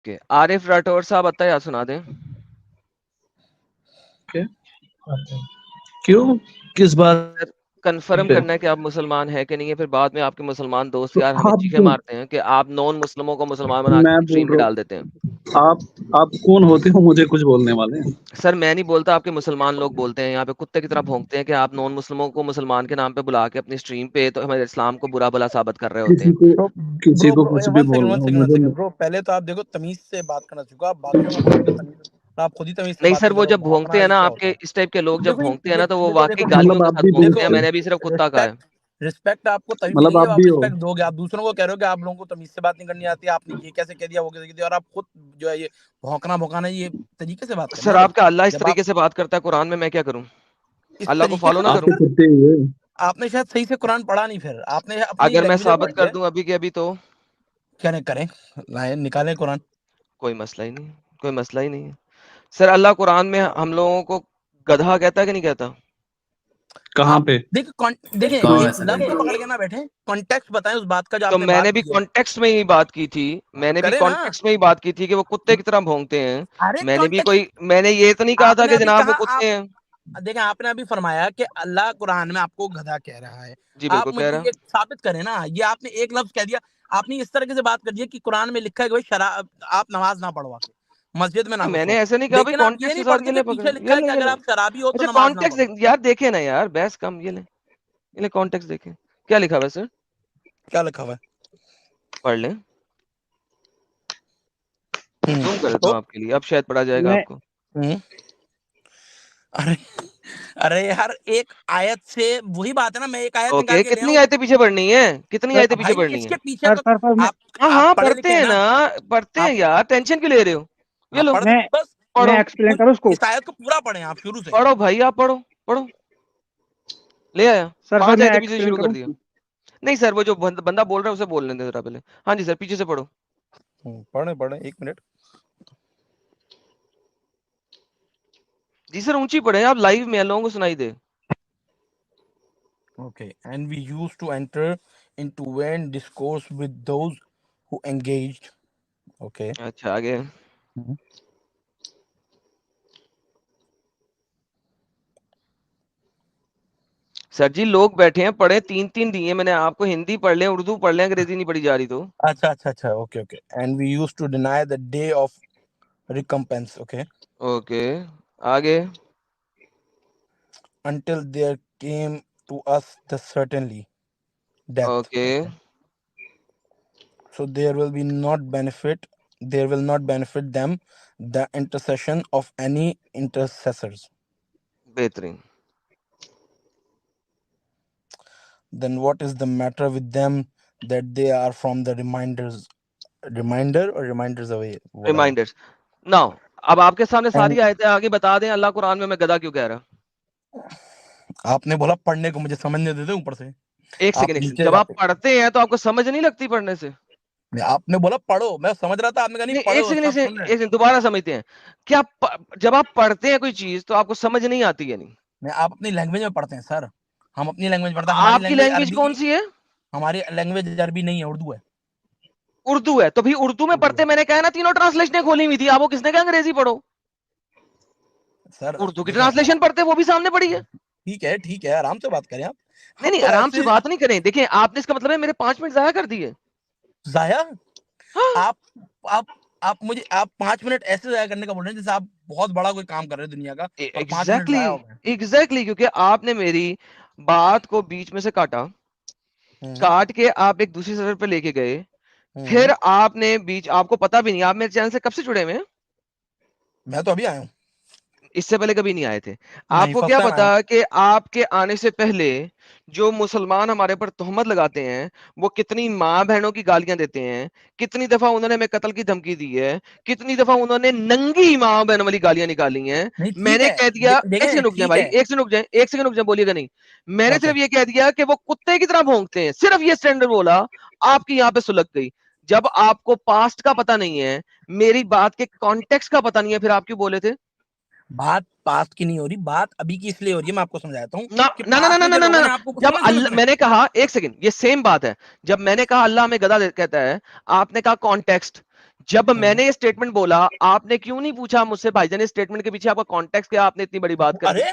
کہ عارف راٹھور صاحب آتا ہے یا سنا دیں. کیوں کس بات کنفرم پہ؟ کرنا ہے کہ آپ مسلمان ہیں کہ نہیں ہے. پھر بعد میں آپ کے مسلمان دوست تو یار ہمیں آپ چیخے مارتے ہیں کہ آپ نان مسلموں کو مسلمان بنا کے میں اسٹریم بول پہ رہا ڈال دیتے ہیں. ہوں آپ کون ہوتے ہو مجھے کچھ بولنے والے؟ سر میں نہیں بولتا, آپ کے مسلمان لوگ بولتے ہیں. یہاں پہ کتے کی طرح بھونکتے ہیں کہ آپ نان مسلموں کو مسلمان کے نام پہ بلا کے اپنی اسٹریم پہ تو ہمارے اسلام کو برا بھلا ثابت کر رہے ہوتے ہیں. کسی کو کچھ بھی بولنا مجھے برو پہلے تو آپ دیکھو تمیز سے بات کرنا سیکھو. آپ باقیوں کو بولتے تمیز, آپ خود ہی تمیز سے نہیں بات سر, نہیں وہ کرو. جب بھونکنا بھونکتے ہیں یہ نا کیا آپ ہوتا کے ہے؟ اس ٹائپ کے لوگ جب دیکھو بھونکتے ہیں نا تو وہ دیکھو واقعی دیکھو گالیوں مطلب کے آپ ساتھ بھی بھونکتے ہیں. بولتے میں نے ابھی صرف کتا کہا ہے. رسپیکٹ آپ کو تبھی مطلب ملے گی آپ جب آپ بھی ہو رسپیکٹ دو گے. آپ دوسروں کو کہہ رہے ہو کہ آپ لوگوں کو تمیز سے بات نہیں کرنی آتی, آپ نے یہ کیسے کہہ دیا وہ کیسے کہہ دیا, اور آپ خود جو ہے یہ بھونکنا یہ طریقے سے بات کرنا سر ہے. آپ کا اللہ اس جب آپ طریقے سے بات کرتا ہے قرآن میں کیا کروں؟ اس اللہ کو طریقے فالو سے نہ آپ کروں؟ کے کتے ہوئے آپ نے شاید صحیح سے قرآن پڑھا نہیں, پھر آپ نے اپنی اگر میں لینگویج میں ثابت پڑھی کر ہے. دوں ابھی کے ابھی تو کیا نہیں کریں, لائیں نکالیں قرآن. کوئی مسئلہ ہی نہیں, کوئی مسئلہ ہی نہیں ہے. سر اللہ قرآن میں ہم لوگوں کو گدھا کہتا ہے کہ نہیں کہتا؟ کہاں آپ پہ؟ دیکھیں ایک لفظ کو پکڑ کے نہ بیٹھیں, کانٹیکسٹ بتائیں اس بات کا جو تو آپ نے میں نے بات بھی کی ہے. کانٹیکسٹ میں ہی بات کی تھی, میں نے بھی کرے نا, کانٹیکسٹ میں ہی بات کی تھی کہ وہ کتے کی طرح بھونکتے ہیں. ارے میں نے بھی کانٹیکسٹ میں نے یہ تو نہیں کہا آپ تھا نے کہ ابھی جناب وہ کہا, کتے ہیں. دیکھیں آپ نے ابھی فرمایا کہ اللہ قرآن میں آپ کو گدھا کہہ رہا ہے. جی آپ بالکل کہہ مجھے رہا. یہ ثابت کریں نا, یہ آپ نے ایک لفظ کہہ دیا. آپ نے اس طرح سے بات کر دی کہ قرآن میں لکھا ہے کہ شراب آپ نماز نہ پڑھوا کے مسجد میں نہ میں گھسو, نے ایسے نہیں کہا بھائی, لیکن آپ یہ کانٹیکسٹ کے نہیں ساتھ پڑھتے یہ کہ لے پیچھے پکڑے, لکھا ہے کہ اگر آپ شرابی ہو تو اچھا نماز نہ پڑھو. کانٹیکسٹ یار دیکھیں نا یار, بحث کم. یہ لے کانٹیکسٹ دیکھیں کیا لکھا ہوا ہے سر, کیا لکھا ہوا پڑھ لیں. ہے؟ زوم کر دیتا ہوں آپ کے لیے, اب شاید پڑھا جائے گا آپ کو. ارے یار ایک آیت سے وہی بات ہے نا, میں ایک آیت نکال اوکے, کے لے کتنی آؤں آیتیں پیچھے پڑھنی ہے, کتنی آیتیں پیچھے بھائی پڑھنی اس ہے؟ کے پیچھے تو ہاں آپ ہاں پڑھے پڑھتے لکھے ہیں نا, نا, پڑھتے ہیں آپ یار, ٹینشن کیوں لے رہے ہو؟ یہ لو پڑھ بس پڑھو اس آیت کو پورا پڑھیں آپ شروع سے. پڑھو بھائی, آپ پڑھو پڑھو. لے آیا 5 آیتیں پیچھے سے شروع کر دیا. نہیں سر, وہ جو بندہ بول رہا ہے اسے بولنے دیں ذرا پہلے. ہاں جی سر, پیچھے سے پڑھو. پڑھیں ایک منٹ. جی سر اونچی پڑھیں, آپ لائیو میں لوگوں کو سنائی دے. Okay, and we used to enter into vain discourse with those who engaged. Okay. اچھا آگے. سر جی لوگ بیٹھے ہیں, پڑھے 3 دیے میں نے آپ کو, ہندی پڑھ لیں, اردو پڑھ لیں, انگریزی نہیں پڑھی جا رہی تو. اچھا okay. And we used to deny the day of recompense. Okay. Okay آگے. Until there came to us the certainly death. Okay So there will not benefit them the intercession of any intercessors. بہترین. Then what is the matter with them that they are from the reminders away, whatever. Reminders. Now اب آپ کے سامنے ساری آیتیں آگے بتا دیں اللہ قرآن میں گدھا کیوں کہہ رہا. آپ نے بولا پڑھنے کو, مجھے سمجھنے دے دیں اوپر سے. ایک سیکنڈ, جب آپ پڑھتے ہیں تو آپ کو سمجھ نہیں لگتی پڑھنے سے؟ آپ نے بولا پڑھو, میں سمجھ رہا تھا, آپ نے کہا نہیں ایک پڑھو. سیکنڈ دوبارہ سمجھتے ہیں. کیا جب آپ پڑھتے ہیں کوئی چیز تو آپ کو سمجھ نہیں آتی ہے؟ نہیں, آپ اپنی لینگویج میں پڑھتے ہیں سر, ہم اپنی لینگویج پڑھتے ہیں. ہماری آپ کی لینگویج لینگویج عربی, کون سی ہے؟ ہماری لینگویج عربی نہیں ہے, اردو ہے. اردو ہے تو بھی اردو میں پڑھتے, میں نے کہا نا تینوں ٹرانسلیشنیں کھولی ہوئی تھی, آپ کو کس نے کہا انگریزی پڑھو؟ سر اردو کی دیکھیں, ٹرانسلیشن پڑھتے وہ بھی سامنے پڑھی ہے. ٹھیک ہے آرام سے بات کریں آپ. نہیں آرام سے بات نہیں کریں. دیکھیں آپ نے, اس کا مطلب ہے میرے 5 منٹ ضائع کر دیے. ضائع ہاں آپ مجھے 5 منٹ ایسے ضائع کرنے کا بول رہے ہیں جیسے آپ بہت بڑا کوئی کام کر رہے ہیں دنیا کا, اور 5 منٹ ضائع ہو گئے. ایگزیکٹلی کیونکہ آپ نے میری بات کو بیچ میں سے کاٹ کے آپ ایک دوسری سطر پہ لے کے گئے, پھر آپ نے آپ کو پتا بھی نہیں, آپ میرے چینل سے کب سے جڑے ہوئے ہیں؟ میں تو ابھی آیا ہوں, اس سے پہلے کبھی نہیں آئے تھے. آپ نہیں کو فرسٹ کیا ٹائم آیا پتا ہوں. کہ آپ کے آنے سے پہلے جو مسلمان ہمارے پر تہمت لگاتے ہیں وہ کتنی ماں بہنوں کی گالیاں دیتے ہیں, کتنی دفعہ انہوں نے ہمیں قتل کی دھمکی دی ہے, کتنی دفعہ انہوں نے ننگی ماں بہنوں والی گالیاں نکالی ہیں. نہیں میں ٹھیک نے ہے, کہہ دیا, ایک دیکھیں سیکنڈ رک جائیں ٹھیک بھائی, ہے, ایک سیکنڈ رک جائیں, بولیے گا نہیں. میں نے اوکے. صرف یہ کہہ دیا کہ وہ کتے کی طرح بھونکتے ہیں, صرف یہ اسٹینڈرڈ بولا, آپ کی یہاں پہ سلگ گئی. جب آپ کو پاسٹ کا پتہ نہیں ہے, میری بات کے کانٹیکسٹ کا پتہ نہیں ہے, پھر آپ کیوں بولے تھے؟ بات پاسٹ کی نہیں ہو رہی, بات ابھی کی اس لیے ہو رہی ہے, میں آپ کو سمجھاتا ہوں کہ نہ پاسٹ میں جو لوگوں نے آپ کو جب میں نے کہا, ایک سیکنڈ, یہ سیم بات ہے. جب میں نے کہا اللہ ہمیں گدھا کہتا ہے, آپ نے کہا کانٹیکسٹ, جب میں نے یہ اسٹیٹمنٹ بولا آپ نے کیوں نہیں پوچھا مجھ سے بھائی جان اسٹیٹمنٹ کے پیچھے آپ کا کانٹیکسٹ کیا, آپ نے اتنی بڑی بات کر دی. ارے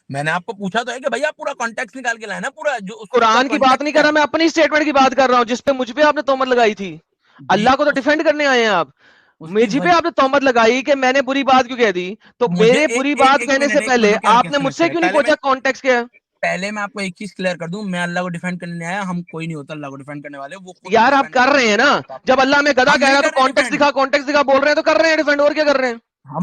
میں نے آپ کو پوچھا تو ہے کہ بھیا پورا کانٹیکٹ نکال کے لائے نا, پورا جو اس قرآن کی بات نہیں کر رہا میں, اپنی اسٹیٹمنٹ کی بات کر رہا ہوں جس پہ مجھ پہ آپ نے تہمت لگائی تھی. اللہ کو تو ڈیفینڈ کرنے آئے ہیں آپ, مجھ پہ آپ نے تہمت لگائی کہ میں نے بری بات کیوں کہہ دی, تو میرے بری بات کہنے سے پہلے آپ نے مجھ سے کیوں نہیں پوچھا کانٹیکسٹ کیا ہے. پہلے میں آپ کو ایک چیز کلیئر کر دوں, میں اللہ کو ڈیفینڈ کرنے نہیں آیا, ہم کوئی نہیں ہوتا اللہ کو ڈیفینڈ کرنے والے, وہ خود یار آپ کر رہے ہیں نا, جب اللہ میں گدھا کہہ رہا ہے تو کانٹیکسٹ دکھا بول رہے ہیں تو کر رہے ہیں ڈیفینڈ, اور کیا کر رہے ہیں.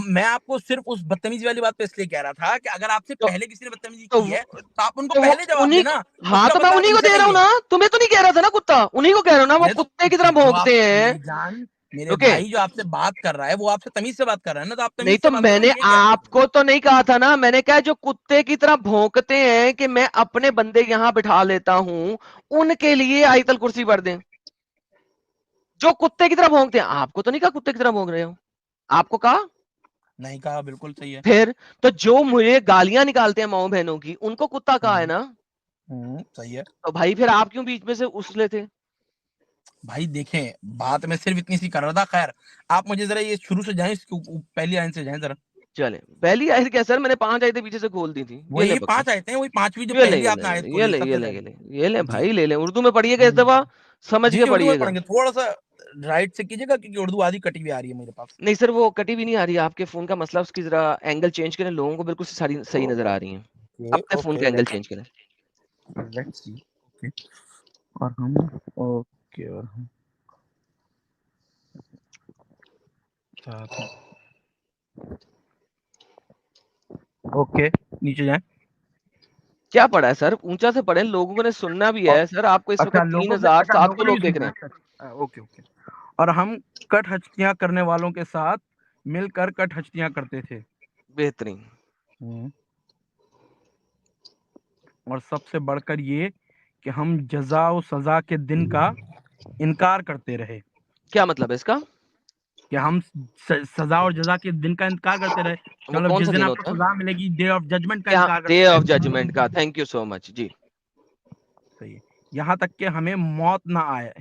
میں آپ کو صرف اس بدتمیزی والی بات پہ اس لیے کہہ رہا تھا کہ اگر آپ سے پہلے کسی نے بدتمیزی کی ہے تو آپ ان کو پہلے جواب دینا. ہاں تو میں انہی کو دے رہا ہوں نا, تمہیں تو نہیں کہہ رہا تھا نا کتا, انہی کو کہہ رہا ہوں نا, وہ کتے کی طرح بھونکتے ہیں. میرے بھائی جو آپ سے بات کر رہا ہے وہ آپ سے تمیز سے بات کر رہا ہے نا, تو آپ نہیں تو میں نے آپ کو تو نہیں کہا تھا نا, میں نے کہا جو کتے کی طرح بھونکتے ہیں کہ میں اپنے بندے یہاں بٹھا لیتا ہوں ان کے لیے آیت الکرسی پڑھ دیں. جو کتے کی طرح بھونکتے ہیں, آپ کو تو نہیں کہا کتے کی طرح بھونک رہے ہو, آپ کو کہا نہیں کہا, بالکل صحیح ہے. پھر تو جو مجھے گالیاں نکالتے ہیں ماؤں بہنوں کی ان کو کتا کہا ہے نا, صحیح ہے. تو بھائی پھر آپ کیوں بیچ میں سے اسلے تھے. بھائی دیکھیں بات میں صرف اتنی سی کر رہا تھا. خیر آپ مجھے ذرا یہ شروع سے جائیں, اس کی پہلی آیت سے جائیں ذرا. چلے پہلی آیت کیا سر, میں نے 5 آیتیں پیچھے سے کھول دی تھی. وہی 5 آیتیں ہیں, وہی 5ویں جو پہلی آپ نے آیت کھولی ہے سب سے پہلے. یہ لیں بھائی, لے لیں, اردو میں پڑھیے گا اس دفعہ, سمجھ کے اردو میں پڑھیے گا. پڑھیں گے, تھوڑا سا رائٹ سے کیجیے گا کیونکہ اردو آدھی کٹی ہوئی آ رہی ہے میرے پاس. نہیں سر وہ کٹی بھی نہیں آ رہی ہے, آپ کے فون کا مسئلہ, اس کی ذرا اینگل چینج کریں, لوگوں کو بالکل صحیح نظر آ رہی ہیں. اپنے فون کا اینگل چینج کریں. اور ہم اوکے, اور ہم اوکے نیچے جائیں. کیا پڑھا ہے سر, اونچا سے پڑھیں, لوگوں نے سننا بھی ہے سر. آپ کو اس وقت 3700 لوگ دیکھ رہے ہیں. Okay okay. اور ہم کٹ ہچتیاں کرنے والوں کے ساتھ مل کر کٹ ہچتیاں کرتے تھے. بہترین. اور سب سے بڑھ کر یہ کہ ہم جزا و سزا کے دن کا انکار کرتے رہے. کیا مطلب ہے اس کا, کہ ہم سزا اور جزا کے دن کا انکار کرتے رہے, وہ مطلب کون جس سا دن دن آپ کو ہوتا سزا ملے گی, ڈے آف ججمنٹ کا ہے, انکار ڈے کرتے آف رہے. ججمنٹ کا, تھینک یو سو مچ جی. صحیح. یہاں تک کہ ہمیں موت نہ آئے.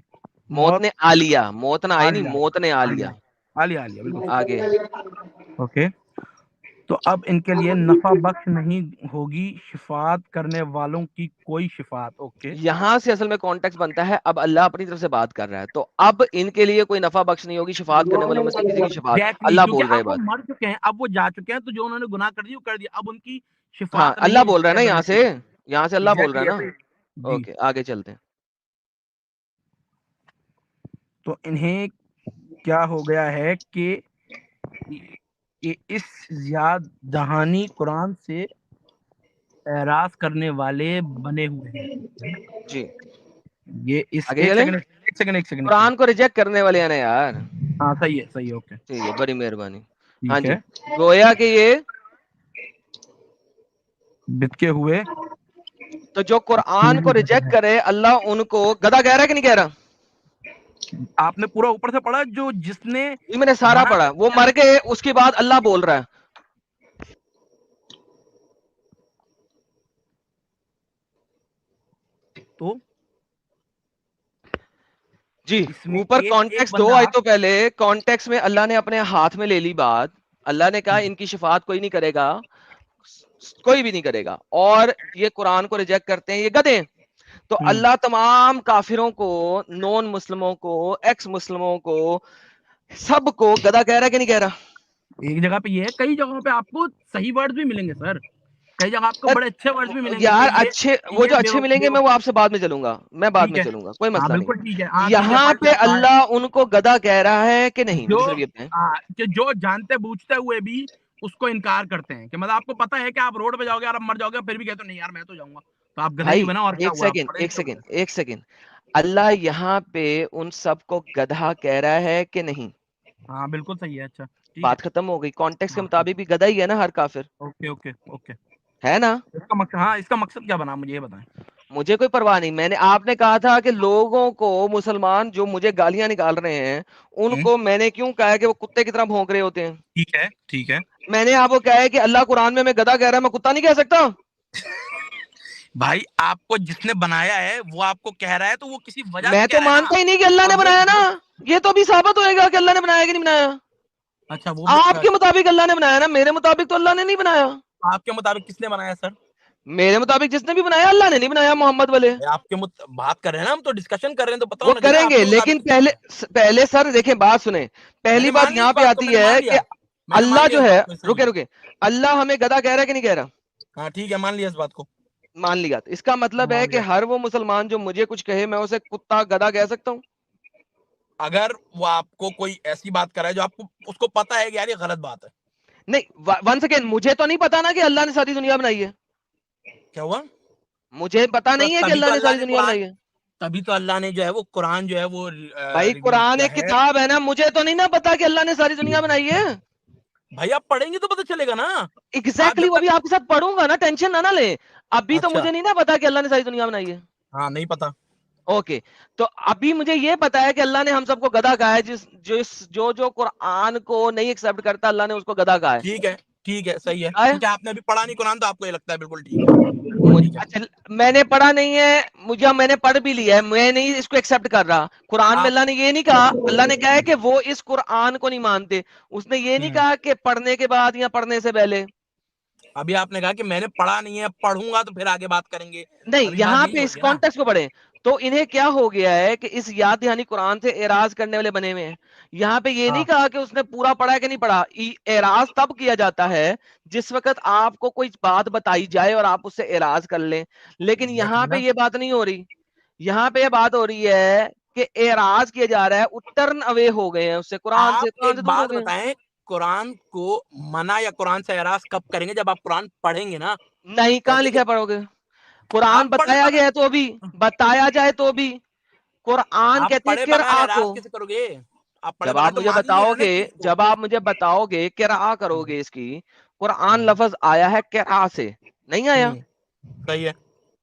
موت نے آ لیا, موت نہ آئی نہیں, موت نے آ لیا. آلیا بالکل آگے. اوکے. تو اب ان کے لیے نفع بخش نہیں ہوگی شفاعت کرنے والوں کی کوئی شفاعت. اوکے, یہاں سے اصل میں کانٹیکس بنتا ہے, اب اللہ اپنی طرف سے بات کر رہا ہے, تو اب ان کے لیے کوئی نفع بخش نہیں ہوگی شفاعت کرنے والوں میں سے کسی کی شفاعت, اللہ بول رہے اب وہ بات. مر چکے ہیں, اب وہ جا چکے ہیں, تو جو انہوں نے گناہ کر دیا وہ کر دیا, اب ان کی ہاں شفاعت نہیں اللہ ہے. بول رہا ہے نا یہاں سے اللہ بول رہا ہے نا. جی. اوکے آگے چلتے ہیں. تو انہیں کیا ہو گیا ہے کہ اس زیاد دہانی قرآن سے اعراض کرنے والے بنے ہوئے ہیں. جی یہ اس آگے ایک چلیں. سیکنڈ قرآن کو ریجیکٹ کرنے والے ہیں نا یار. ہاں صحیح ہے, اوکے ٹھیک ہے, بڑی مہربانی. ہاں ٹھیک جی, ہے. گویا کہ یہ بتکے ہوئے, تو جو قرآن کو ریجیکٹ کرے اللہ ان کو گدھا کہہ رہا ہے کہ نہیں کہہ رہا. آپ نے پورا اوپر سے پڑھا, جو جس نے میں نے سارا پڑھا, وہ مر گئے, اس کے بعد اللہ بول رہا ہے. تو جی اس میں اوپر ایک کانٹیکس 2 بندہ, آیتوں پہلے کانٹیکس میں اللہ نے اپنے ہاتھ میں لے لی بات. اللہ نے کہا ان کی شفاعت کوئی نہیں کرے گا, کوئی بھی نہیں کرے گا, اور یہ قرآن کو ریجیکٹ کرتے ہیں, یہ گدھے. تو اللہ تمام کافروں کو, نون مسلموں کو, ایکس مسلموں کو, سب کو گدھا کہہ رہا ہے کہ نہیں کہہ رہا. ایک جگہ پہ یہ ہے, کئی جگہوں پہ آپ کو صحیح ورڈ بھی ملیں گے سر, کئی جگہ آپ کو بڑے اچھے ورڈ بھی ملیں گے یار کہ اچھے, وہ جو اچھے ملیں گے میں وہ آپ سے بعد میں چلوں گا, میں بعد ٹھیک میں ہے, چلوں گا, کوئی ہاں مسئلہ بالکل نہیں. ٹھیک ہے. ہاں یہاں پہ اللہ ان کو گدھا کہہ رہا ہے کہ نہیں, مجھے صرف یہ بتائیں. جو جانتے بوجھتے ہوئے بھی اس کو انکار کرتے ہیں, کہ مطلب آپ کو پتا ہے کہ آپ روڈ پہ جاؤ گے اور آپ مر جاؤ گے, پھر بھی کہتے نہیں یار میں تو جاؤں گا, تو آپ گدھے ہی بھائی بنا, اور کیا ہوا. ایک سیکنڈ, اللہ یہاں پہ ان سب کو گدھا کہہ رہا ہے کہ نہیں. ہاں بالکل صحیح ہے. اچھا ٹھیک ہے, بات ختم ہو گئی. کانٹیکس کے مطابق بھی گدھا ہی ہے نا ہر کافر, اوکے اوکے اوکے, ہے نا. اس کا مقصد, ہاں اس کا مقصد کیا بنا مجھے یہ بتائیں. مجھے کوئی پرواہ نہیں, میں نے, آپ نے کہا تھا کہ لوگوں کو, مسلمان جو مجھے گالیاں نکال رہے ہیں ان کو میں نے کیوں کہا کہ وہ کتے کی طرح بھونک رہے ہوتے ہیں. ٹھیک ہے ٹھیک ہے, میں نے آپ کو کہا ہے کہ اللہ قرآن میں گدھا کہہ رہا ہے, میں کتا نہیں کہہ سکتا. بھائی آپ کو جس نے بنایا ہے وہ آپ کو کہہ رہا ہے, تو وہ کسی وجہ سے میں کہہ تو رہا ہے نا. مانتا ہی نہیں کہ اللہ نے بنایا نا. یہ تو ابھی ثابت ہوئے گا کہ اللہ نے بنایا کہ نہیں بنایا. اچھا وہ آپ کے مطابق اللہ نے بنایا نا, میرے مطابق تو اللہ نے نہیں بنایا. آپ کے مطابق کس نے بنایا سر؟ میرے مطابق جس نے بھی بنایا اللہ نے نہیں بنایا, محمد والے. آپ کے بات کر رہے ہیں نا, ہم تو ڈسکشن کر رہے ہیں, تو بتاؤ وہ نا جی, کریں آپ گے, کے لیکن مطابق پہلے سر دیکھیں بات سنیں. میں پہلی نے بات مان لی یہاں اس پہ بات کو, آتی میں نے ہے مان کہ لیا, میں نے مان اللہ لیا جو اس ہے, بات کو, صحیح ہے. رکے اللہ ہمیں گدھا کہہ رہا ہے کہ نہیں کہہ رہا؟ ہاں ٹھیک ہے, مان لیا اس بات کو. مان لیا. تو اس کا مطلب ہے مان کہ لیا. ہر وہ مسلمان جو مجھے کچھ کہے میں اسے کتا گدھا کہہ سکتا ہوں؟ اگر وہ آپ کو کوئی ایسی بات کرائے جو آپ کو اس کو پتا ہے کہ یار یہ غلط بات ہے. نہیں, ون سیکنڈ, مجھے تو نہیں پتا نا کہ اللہ نے ساری دنیا بنائی ہے. کیا ہوا؟ مجھے پتا تو نہیں ہے کہ تبھی اللہ تو نے اللہ ساری نے دنیا قرآن, بنائی ہے. تبھی تو اللہ نے جو ہے وہ قرآن جو ہے وہ بھائی ریویل قرآن کیا ایک ہے. کتاب ہے نا, مجھے تو نہیں نا پتا کہ اللہ نے ساری دنیا بنائی ہے. بھائی آپ پڑھیں گے تو پتہ چلے گا نا. آپ ایگزیکٹلی جب وہ تک, بھی آپ کے ساتھ پڑھوں گا نا, ٹینشن نہ لیں. ابھی تو اچھا مجھے نہیں نا پتا کہ اللہ نے ساری دنیا بنائی ہے. ہاں نہیں پتا. اوکے, تو ابھی مجھے یہ پتا ہے کہ اللہ نے ہم سب کو گدھا کہا ہے. جو قرآن کو نہیں ایکسپٹ کرتا اللہ نے اس کو گدھا کہا ہے. ٹھیک ہے, ٹھیک ہے, صحیح ہے, آیا؟ کیونکہ آپ نے ابھی پڑھا نہیں قرآن, تو آپ کو یہ لگتا ہے بالکل ٹھیک ہے, بالکل ٹھیک ہے. اچھا, میں نے پڑھا نہیں ہے, میں نے پڑھ بھی لیا ہے, میں نہیں اس کو ایکسپٹ کر رہا. قرآن میں آپ اللہ نے یہ نہیں کہا, اللہ نے کہا ہے کہ وہ اس قرآن کو نہیں مانتے. اس نے یہ نہیں کہا کہ پڑھنے کے بعد یا پڑھنے سے پہلے. ابھی آپ نے کہا کہ میں نے پڑھا نہیں ہے, پڑھوں گا تو پھر آگے بات کریں گے. نہیں, ابھی بات یہاں یہی پہ ہو اس رہی ہے نا. کانٹیکس کو پڑھیں تو انہیں کیا ہو گیا ہے کہ اس یاد دہانی قرآن سے اعراض کرنے والے بنے ہوئے ہیں. یہاں پہ یہ نہیں ہاں کہا کہ اس نے پورا پڑھا ہے کہ نہیں پڑھا. اعراض تب کیا جاتا ہے جس وقت آپ کو کوئی بات بتائی جائے اور آپ اس سے اعراض کر لیں. لیکن یہاں ایگزیکٹلی پہ نا. یہ بات نہیں ہو رہی. یہاں پہ یہ بات ہو رہی ہے کہ اعراض کیا جا رہا ہے, ٹرن اوے ہو گئے ہیں اس سے, قرآن آپ سے ایک دور ہو بات گئے ہیں. بتائیں, قرآن کو منع یا قرآن سے اعراض کب کریں گے؟ جب آپ قرآن پڑھیں گے نا. نہیں, کہاں ایسے کہ لکھا پڑھو گے؟ قرآن آپ پڑھے بتایا بغیر, گیا ہے تو بھی, بتایا جائے تو بھی. قرآن آپ کہتے ہیں پڑھے بغیر قرآ کو. اعراض کیسے کرو گے؟ آپ پڑھے جب بغیر آپ تو مجھے مان ہی نہیں بتاؤ رہے نا گے, چیز کو. جب آپ مجھے بتاؤ گے قراء کرو گے اس کی, قرآن لفظ آیا ہے قراء سے, نہیں آیا؟ صحیح ہے,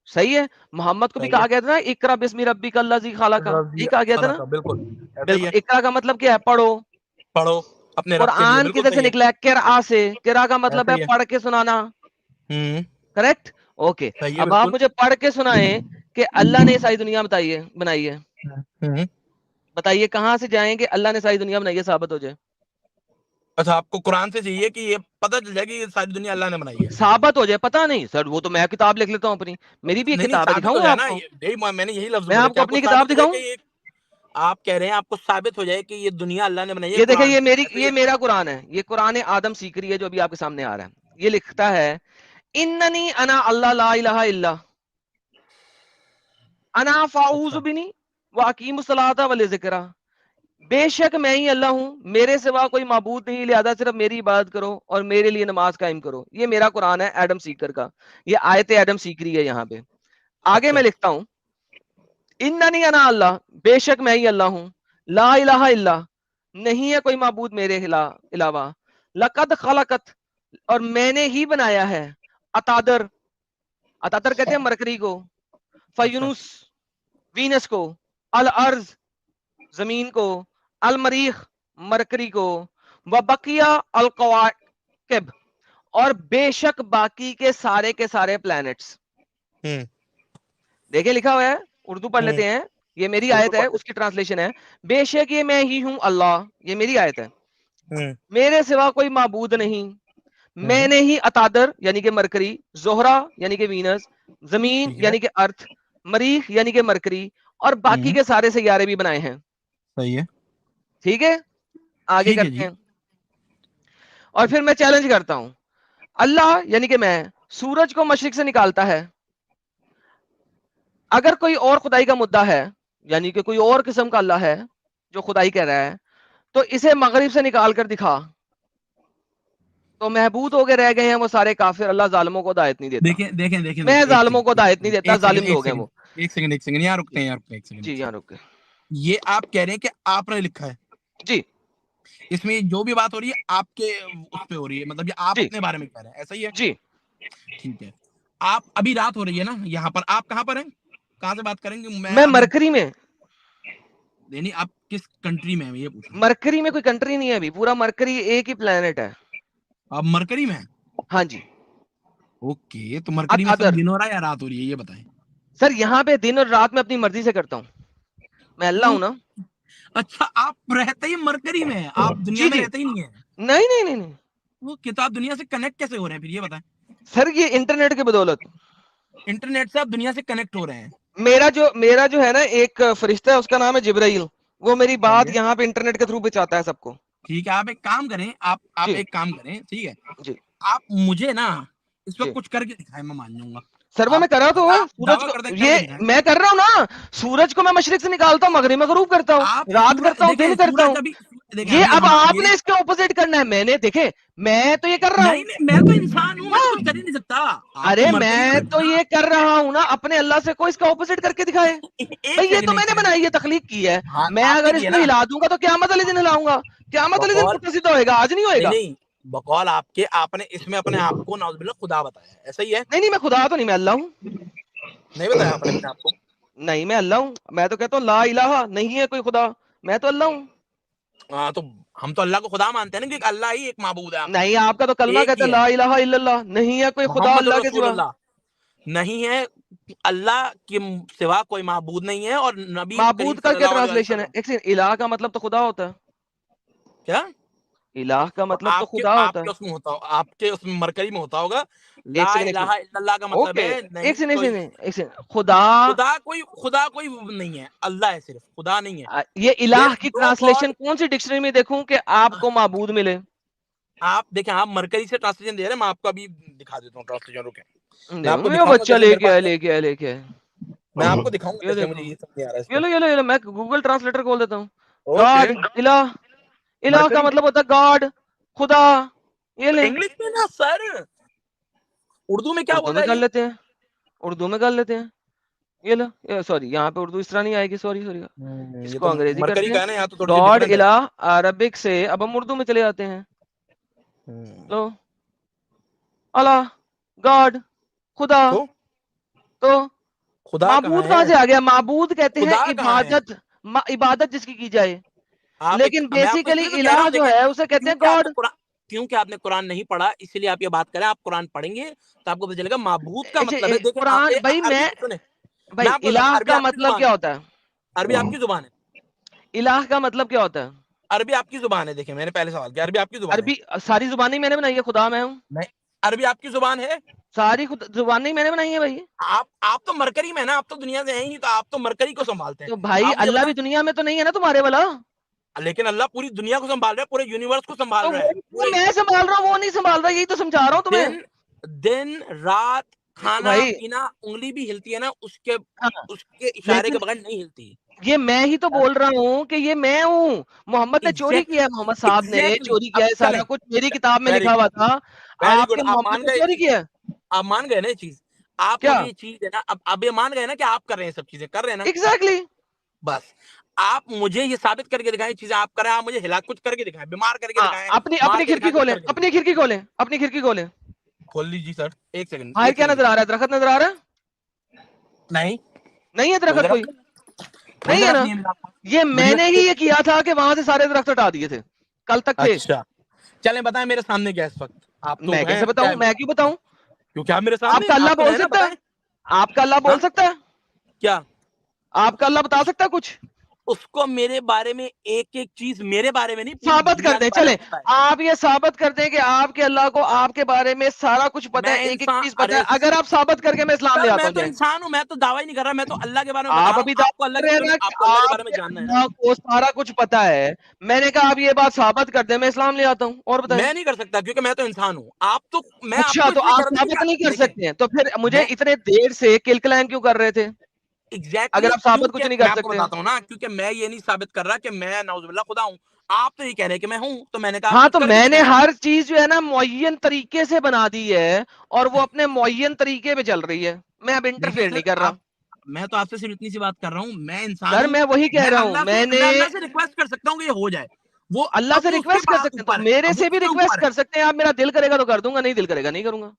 صحیح ہے. محمد کو بھی صحیح ہے. کہا گیا تھا نا, اقرا بسم ربک الذی خلق, رضی یہ کہا گیا تھا نا. خلق, بالکل ایسا ہی بالکل, ہے. اقرا کا مطلب کیا ہے؟ پڑھو. پڑھو اپنے رب کے لیے, قرآن بالکل کدھر سے صحیح ہے. نکلا ہے؟ قراء سے. قراء کا مطلب ایسا ہے ہی ہے. پڑھ کے سنانا. Correct, okay. صحیح ہے اب آپ بالکل. مجھے پڑھ کے سنائیں کہ اللہ نے ساری دنیا بنائی ہے. بتائیے کہاں سے جائیں گے اللہ نے ساری دنیا بنائی ہے, ثابت ہو جائے. اچھا, آپ کو قرآن سے چاہیے کہ یہ پتہ چل جائے کہ یہ ساری دنیا اللہ نے بنائی ہے. ثابت ہو جائے. پتا نہیں سر, وہ تو میں کتاب لکھ لیتا ہوں اپنی, میری بھی ایک نہیں نہیں, کتاب ہے, ثابت ہو دکھاؤں جائے آپ نا, کو؟ میں نے یہی لفظ میں بولے آپ کہ کو آپ کو اپنی کتاب ثابت ہو جائے دکھاؤں. کہ یہ, آپ کہہ رہے ہیں آپ کو ثابت ہو جائے کہ یہ دنیا اللہ نے بنائی ہے یہ دیکھیں, قرآن سے, ایسا ہی یہ ہے. میرا قرآن ہے, یہ قرآن آدم سیکری ہے جو ابھی آپ کے سامنے آ رہا ہے. یہ لکھتا ہے اننی انا اللہ لا الہ الا انا فاعوذ اچھا بنی واقیم الصلاۃ والذکر, بے شک میں ہی اللہ ہوں, میرے سوا کوئی معبود نہیں, لہذا صرف میری عبادت کرو اور میرے لیے نماز قائم کرو. یہ میرا قرآن ہے ایڈم سیکر کا, یہ آیت ایڈم سیکری ہے یہاں پہ. آگے اچھا میں لکھتا ہوں اننی انا اللہ, بے شک میں ہی اللہ ہوں, لا الہ الا, نہیں ہے کوئی معبود میرے علاوہ, لقد خلقت, اور میں نے ہی بنایا ہے, اتادر, اتادر کہتے ہیں مرکری کو, اچھا فیونس وینس کو, الارض زمین کو, المریخ مرکری کو, وبقیہ القواکب, اور بے شک باقی کے سارے پلانٹس. دیکھیں لکھا ہوا ہے, اردو پڑھ لیتے ہیں, یہ میری اردو آیت ہے, پڑھ اس کی ٹرانسلیشن ہے. بے شک یہ میں ہی ہوں اللہ, یہ میری آیت ہے, لیں. میرے سوا کوئی معبود نہیں, میں نے ہی اتادر یعنی کہ مرکری, زہرا یعنی کہ وینس, زمین ٹھیک ہے, یعنی کہ ارتھ, مریخ یعنی کہ مرکری, اور باقی کے سارے سیارے بھی بنائے ہیں. صحیح ہے, ٹھیک ہے, آگے ٹھیک ہے کرتے جی. ہیں. اور پھر میں چیلنج کرتا ہوں, اللہ یعنی کہ میں سورج کو مشرق سے نکالتا ہے. اگر کوئی اور خدائی کا مدعا ہے, یعنی کہ کوئی اور قسم کا اللہ ہے جو خدائی کہہ رہا ہے, تو اسے مغرب سے نکال کر دکھا. تو محبود ہو کے رہ گئے ہیں وہ سارے کافر, اللہ ظالموں کو ہدایت نہیں دیتا. دیکھیں دیکھیں دیکھیں میں ایک ظالموں کو ہدایت نہیں سیکنڈ دیتا, ایک سیکنڈ ظالم ایک لوگ ہیں سیکنڈ وہ. ایک سیکنڈ ایک سیکنڈ, یہاں رکتے ہیں, یہاں رکتے ہیں, ایک سیکنڈ. جی یہاں رک. یہ آپ کہہ رہے ہیں کہ آپ نے لکھا ہے, جی اس میں جو بھی بات ہو رہی ہے آپ کے اس پہ ہو رہی ہے, مطلب یہ آپ جی اپنے بارے میں کہہ رہے ہیں, ایسا ہی ہے؟ جی ٹھیک ہے. آپ ابھی رات ہو رہی ہے نا یہاں پر, آپ کہاں پر ہیں, کہاں سے بات کریں گے؟ میں مرکری میں. نہیں, آپ کس کنٹری میں ہیں یہ پوچھ رہا ہوں. مرکری میں کوئی کنٹری نہیں ہے ابھی, پورا مرکری ایک ہی پلانٹ ہے. آپ مرکری میں ہیں؟ ہاں جی. اوکے, تو مرکری میں سر ادر دن ہو رہا ہے یا رات ہو رہی ہے, یہ بتائیں. سر, یہاں پہ دن اور رات میں اپنی مرضی سے کرتا ہوں, میں اللہ کیوں ہوں نا. اچھا آپ رہتے ہی مرکری میں ہیں, آپ دنیا میں رہتے ہی نہیں ہیں. نہیں نہیں نہیں نہیں وہ کتاب دنیا سے کنیکٹ کیسے ہو رہے ہیں پھر یہ بتائیں؟ سر, یہ انٹرنیٹ کی بدولت. انٹرنیٹ سے آپ دنیا سے کنیکٹ ہو رہے ہیں. میرا جو ہے نا ایک فرشتہ ہے, اس کا نام ہے جبرائیل, وہ میری بات چلیے یہاں پہ انٹرنیٹ کے تھرو پہنچاتا ہے سب کو. ٹھیک ہے, آپ ایک کام کریں, آپ جی ایک کام کریں, ٹھیک ہے, جی آپ مجھے نا اس جی وقت کچھ کر کے دکھائیں, میں مان جاؤں گا. سر, وہ میں کر رہا تو ہوں سورج دعویٰ کو, کر دیں, کر کے یہ دکھائیں. میں کر رہا ہوں نا. سورج کو میں مشرق سے نکالتا ہوں, مغرب میں غروب کرتا ہوں, آپ رات سورج کرتا ہوں, دیکھیں, دن کرتا سورج ہوں. ابھی دیکھیں, یہ ابھی اب ہم آپ میری نے اس کے اپوزٹ کرنا ہے. میں نے دیکھے, میں تو یہ کر رہا ہوں. نہیں, میں تو انسان ہوں, میں تو کچھ کر ہی نہیں سکتا. آپ تو ارے مرکری میں میں رہتے تو نا. یہ کر رہا ہوں نا, اپنے اللہ سے کوئی اس کا اپوزٹ کر کے دکھائے. ایک بھائی یہ تو سیکنڈ, میں ایک نے سیکنڈ. بنائی ہے, تخلیق کی ہے. ہاں میں آپ نے اگر اس کیا کو نا, ہلا دوں گا تو قیامت والے دن ہلاؤں گا. قیامت والے دن بقول پٹا سیدھا ہوئے گا, آج نہیں ہوئے گا. نہیں, بقول آپ کے, آپ نے اس میں اپنے آپ کو نعوذ باللہ خدا بتایا ہے, ایسا ہی ہے؟ نہیں نہیں, میں خدا تو نہیں, میں اللہ ہوں. نہیں بتایا آپ نے اپنے آپ کو؟ نہیں, میں اللہ ہوں. میں تو کہتا ہوں لا الہ, نہیں ہے کوئی خدا, میں تو اللہ ہوں. ہاں تو ہم تو اللہ کو خدا مانتے ہیں نا, کہ اللہ ہی ایک معبود ہے آپ کا, نہیں, آپ کا تو کلمہ ایک کہتا ہے ہی ہے, لا الہ الا اللہ, نہیں ہے کوئی خدا محمد اللہ کے رسول سوا. اللہ. نہیں ہے, اللہ کے سوا کوئی معبود نہیں ہے, اور نبی کریم معبود کا صلی کیا اللہ علیہ ٹرانسلیشن ہے؟ وسلم. ایک سیکنڈ, الہ کا مطلب تو خدا ہوتا ہے. کیا الہ کا مطلب تو آپ کے خدا ہوتا ہے. اس میں ہوتا, آپ کے اس میں مرکری میں ہوتا ہوگا, ایک لا سیکنڈ, ایک الہ سیکنڈ, الا اللہ کا مطلب اوکے, ہے ایک نہیں سیکنڈ, ایک کوئی سیکنڈ, ایک سیکنڈ. خدا, خدا کوئی نہیں ہے, اللہ ہے صرف, خدا نہیں ہے. یہ الہ دیر کی نو گاڈ. ٹرانسلیشن کون سی ڈکشنری میں دیکھوں کہ آپ کو معبود ملے؟ آپ دیکھیں, آپ مرکری سے ٹرانسلیشن دے رہے ہیں, میں آپ کو ابھی دکھا دیتا ہوں ٹرانسلیشن, رکیں میں آپ کو یہ دکھاؤں گا بچہ کیسے لے میرے کے پاس آئے, میں, لے کے آئے, لے کے آئے. میں آپ کو دکھاؤں گا یہ کیسے, دیکھو, مجھے یہ سمجھ نہیں آ رہا ہے اس یہ پہ. لو, یہ لو, یہ لو, میں گوگل ٹرانسلیٹر کھول دیتا ہوں. اوکے, گاڈ, الہ, الہ کا مرکری مطلب ہوتا ہے گاڈ, خدا. یہ لیں, انگلش میں نا سر, اردو میں کیا اردو بول میں رہا ہے کر یہ؟ لیتے ہیں, اردو میں کر لیتے ہیں. یہ لو, سوری, یہاں پہ اردو اس طرح نہیں آئے گی, سوری سوری, اس یہ کو تو انگریزی مرکری کرتے ہیں. کا ہے نا, یہاں تو تھوڑی سی گاڈ, ڈفرنٹ ہے. الہ, عربک سے اب ہم اردو میں چلے جاتے ہیں. لو, اللہ, گاڈ, خدا. تو خدا کہاں معبود ہے, کہاں سے آ گیا؟ معبود کہتے ہیں خدا کہاں ہے؟ عبادت, عبادت جس کی جائے. آپ لیکن میں آپ کو اس بیسیکلی لیے تو کہہ رہا الہ ہوں, جو دیکھیں ہے اسے کہتے ہیں گاڈ. کیونکہ آپ نے قرآن نہیں پڑھا, اس لیے آپ یہ بات کریں. آپ قرآن پڑھیں گے تو آپ کو پتہ چلے گا معبود کا مطلب ہے. دیکھیں قرآن بھائی, عربی سنیں, میں بھائی آپ کو بتاتا ہوں, الہ عربی کا آپ کی مطلب زبان کیا ہے, ہوتا ہے؟ عربی آپ کی زبان ہے, الہ کا مطلب کیا ہوتا ہے؟ عربی آپ کی زبان ہے. دیکھیں میں نے پہلے سوال کیا, عربی آپ کی زبان ہے؟ عربی ساری زبانیں میں نے بنائی ہے, خدا میں ہوں. عربی آپ کی زبان ہے, ساری زبانیں میں نے بنائی ہے بھائی. آپ تو مرکری میں نا, آپ تو دنیا سے ہیں ہی نہیں, تو آپ تو مرکری کو سنبھالتے ہیں. تو بھائی آپ مجھے اللہ بھی بتائیں, دنیا میں تو نہیں ہے نا تمہارے والا. لیکن اللہ پوری دنیا کو سنبھال رہا ہے, پورے یونیورس کو سنبھال تو رہا ہے, وہ پورے میں سنبھال رہا ہوں, وہ نہیں سنبھال رہا, یہی تو سمجھا رہا ہوں تمہیں. دن رات, کھانا بھائی پینا, انگلی بھی ہلتی ہے نا, اس کے ہاں, اشارے لیکن کے بغیر نہیں ہلتی. یہ میں ہی تو بول رہا ہوں کہ یہ میں ہوں. محمد نے چوری کیا ہے, محمد صاحب نے ایگزیکٹلی. چوری اب کیا ہے, چلیں, سارا کچھ میری کتاب میں ویری لکھا ہوا تھا. ویری آپ گڈ, کے آپ محمد مان نے گئے چوری چیز, کیا ہے. آپ مان گئے نا یہ چیز, آپ کیا مجھے یہ چیز ہے نا, اب یہ مان گئے نا کہ آپ کر رہے ہیں, سب چیزیں کر رہے ہیں نا, ایگزیکٹلی. بس آپ مجھے یہ ثابت کر کے دکھائیں, چیزیں آپ کریں, آپ مجھے ہلا کچھ کر کے دکھائیں, بیمار کر کے ہاں, دکھائیں, اپنی مار اپنی کے کھڑکی دکھائیں, کچھ کھولیں, کر کے دکھائیں. اپنی کھڑکی کھولیں, اپنی کھڑکی کھولیں. کھول لیجیے سر, ایک سیکنڈ, باہر ایک کیا سیکنڈ نظر آ رہا ہے؟ درخت نظر آ رہا ہے؟ نہیں, نہیں ہے کوئی درخت, کوئی نہیں ہے درخت نا. نہیں ہے میرے پاس. یہ میں مجھے نے ہی یہ کیا تھا کہ وہاں سے سارے درخت ہٹا دیے تھے, کل تک تھے. اچھا, چلیں بتائیں میرے سامنے کیا اس وقت, آپ تو میں ہیں کیسے کیا بتاؤں, ہے, میں کیوں بتاؤں؟ کیونکہ آپ میرے آپ سامنے, کا اللہ آپ تو بول ہیں نا, سکتا ہے, بتائیں. آپ کا اللہ ہاں, بول سکتا ہے, کیا آپ کا اللہ بتا سکتا ہے کچھ؟ اس کو میرے بارے میں ایک ایک چیز, میرے بارے میں نہیں, پوری ثابت کر دنیا کے دیں, بارے چلیں میں پتا ہے. آپ یہ ثابت کر دیں کہ آپ کے اللہ کو آپ کے بارے میں سارا کچھ پتا ہے, میں ایک ایک انسان, چیز پتا ارے ہے. اگر آپ ثابت کر کے میں اسلام لے سر آتا میں ہوں تو جائیں. انسان ہوں, میں تو دعویٰ ہی نہیں کر رہا, میں تو اللہ کے بارے میں بتا آپ رہا ہوں. ابھی آپ کو دعویٰ اللہ کر کی رہے ہیں نا آپ کہ کو اللہ کے آپ بارے میں کے جاننا ہے نا. اللہ کو سارا کچھ پتا ہے. میں نے کہا آپ یہ بات ثابت کر دیں, میں اسلام لے آتا ہوں. اور بتائیں. میں نہیں کر سکتا, کیونکہ میں تو انسان ہوں. آپ تو, میں آپ اچھا, کو تو اس لیے کہہ آپ رہا ثابت تھا نہیں کہ کر دیکھیں, سکتے ہیں, تو پھر مجھے میں اتنے دیر سے کلکلائن کیوں کر رہے تھے ایگزیکٹلی, اگر آپ ثابت کچھ کیونکہ نہیں میں کر آپ کو سکتے؟ بتاتا ہوں نا, کیونکہ میں یہ نہیں ثابت کر رہا کہ میں نعوذ باللہ خدا ہوں. آپ تو یہ کہہ رہے ہیں کہ میں ہوں, تو میں نے کہا آپ ہاں, کچھ تو کر کے میں نے دکھائیں. ہر چیز جو ہے نا معین طریقے سے بنا دی ہے, اور وہ اپنے معین طریقے پہ چل رہی ہے. میں اب دیکھیں انٹرفیئر سر, نہیں کر رہا. میں تو آپ سے صرف اتنی سی بات کر رہا ہوں, میں انسان سر ہوں. میں وہی کہہ میں رہا ہوں, اللہ میں نے سے ریکویسٹ کر سکتا ہوں کہ یہ ہو جائے, وہ اللہ اب سے وہ اس کے ریکویسٹ کر سکتے ہیں, تو اوپر ہے, میرے اب وہ سے اس بھی کے ریکویسٹ اوپر ہے. کر سکتے ہیں آپ. میرا دل کرے گا تو کر دوں گا, نہیں دل کرے گا نہیں کروں گا.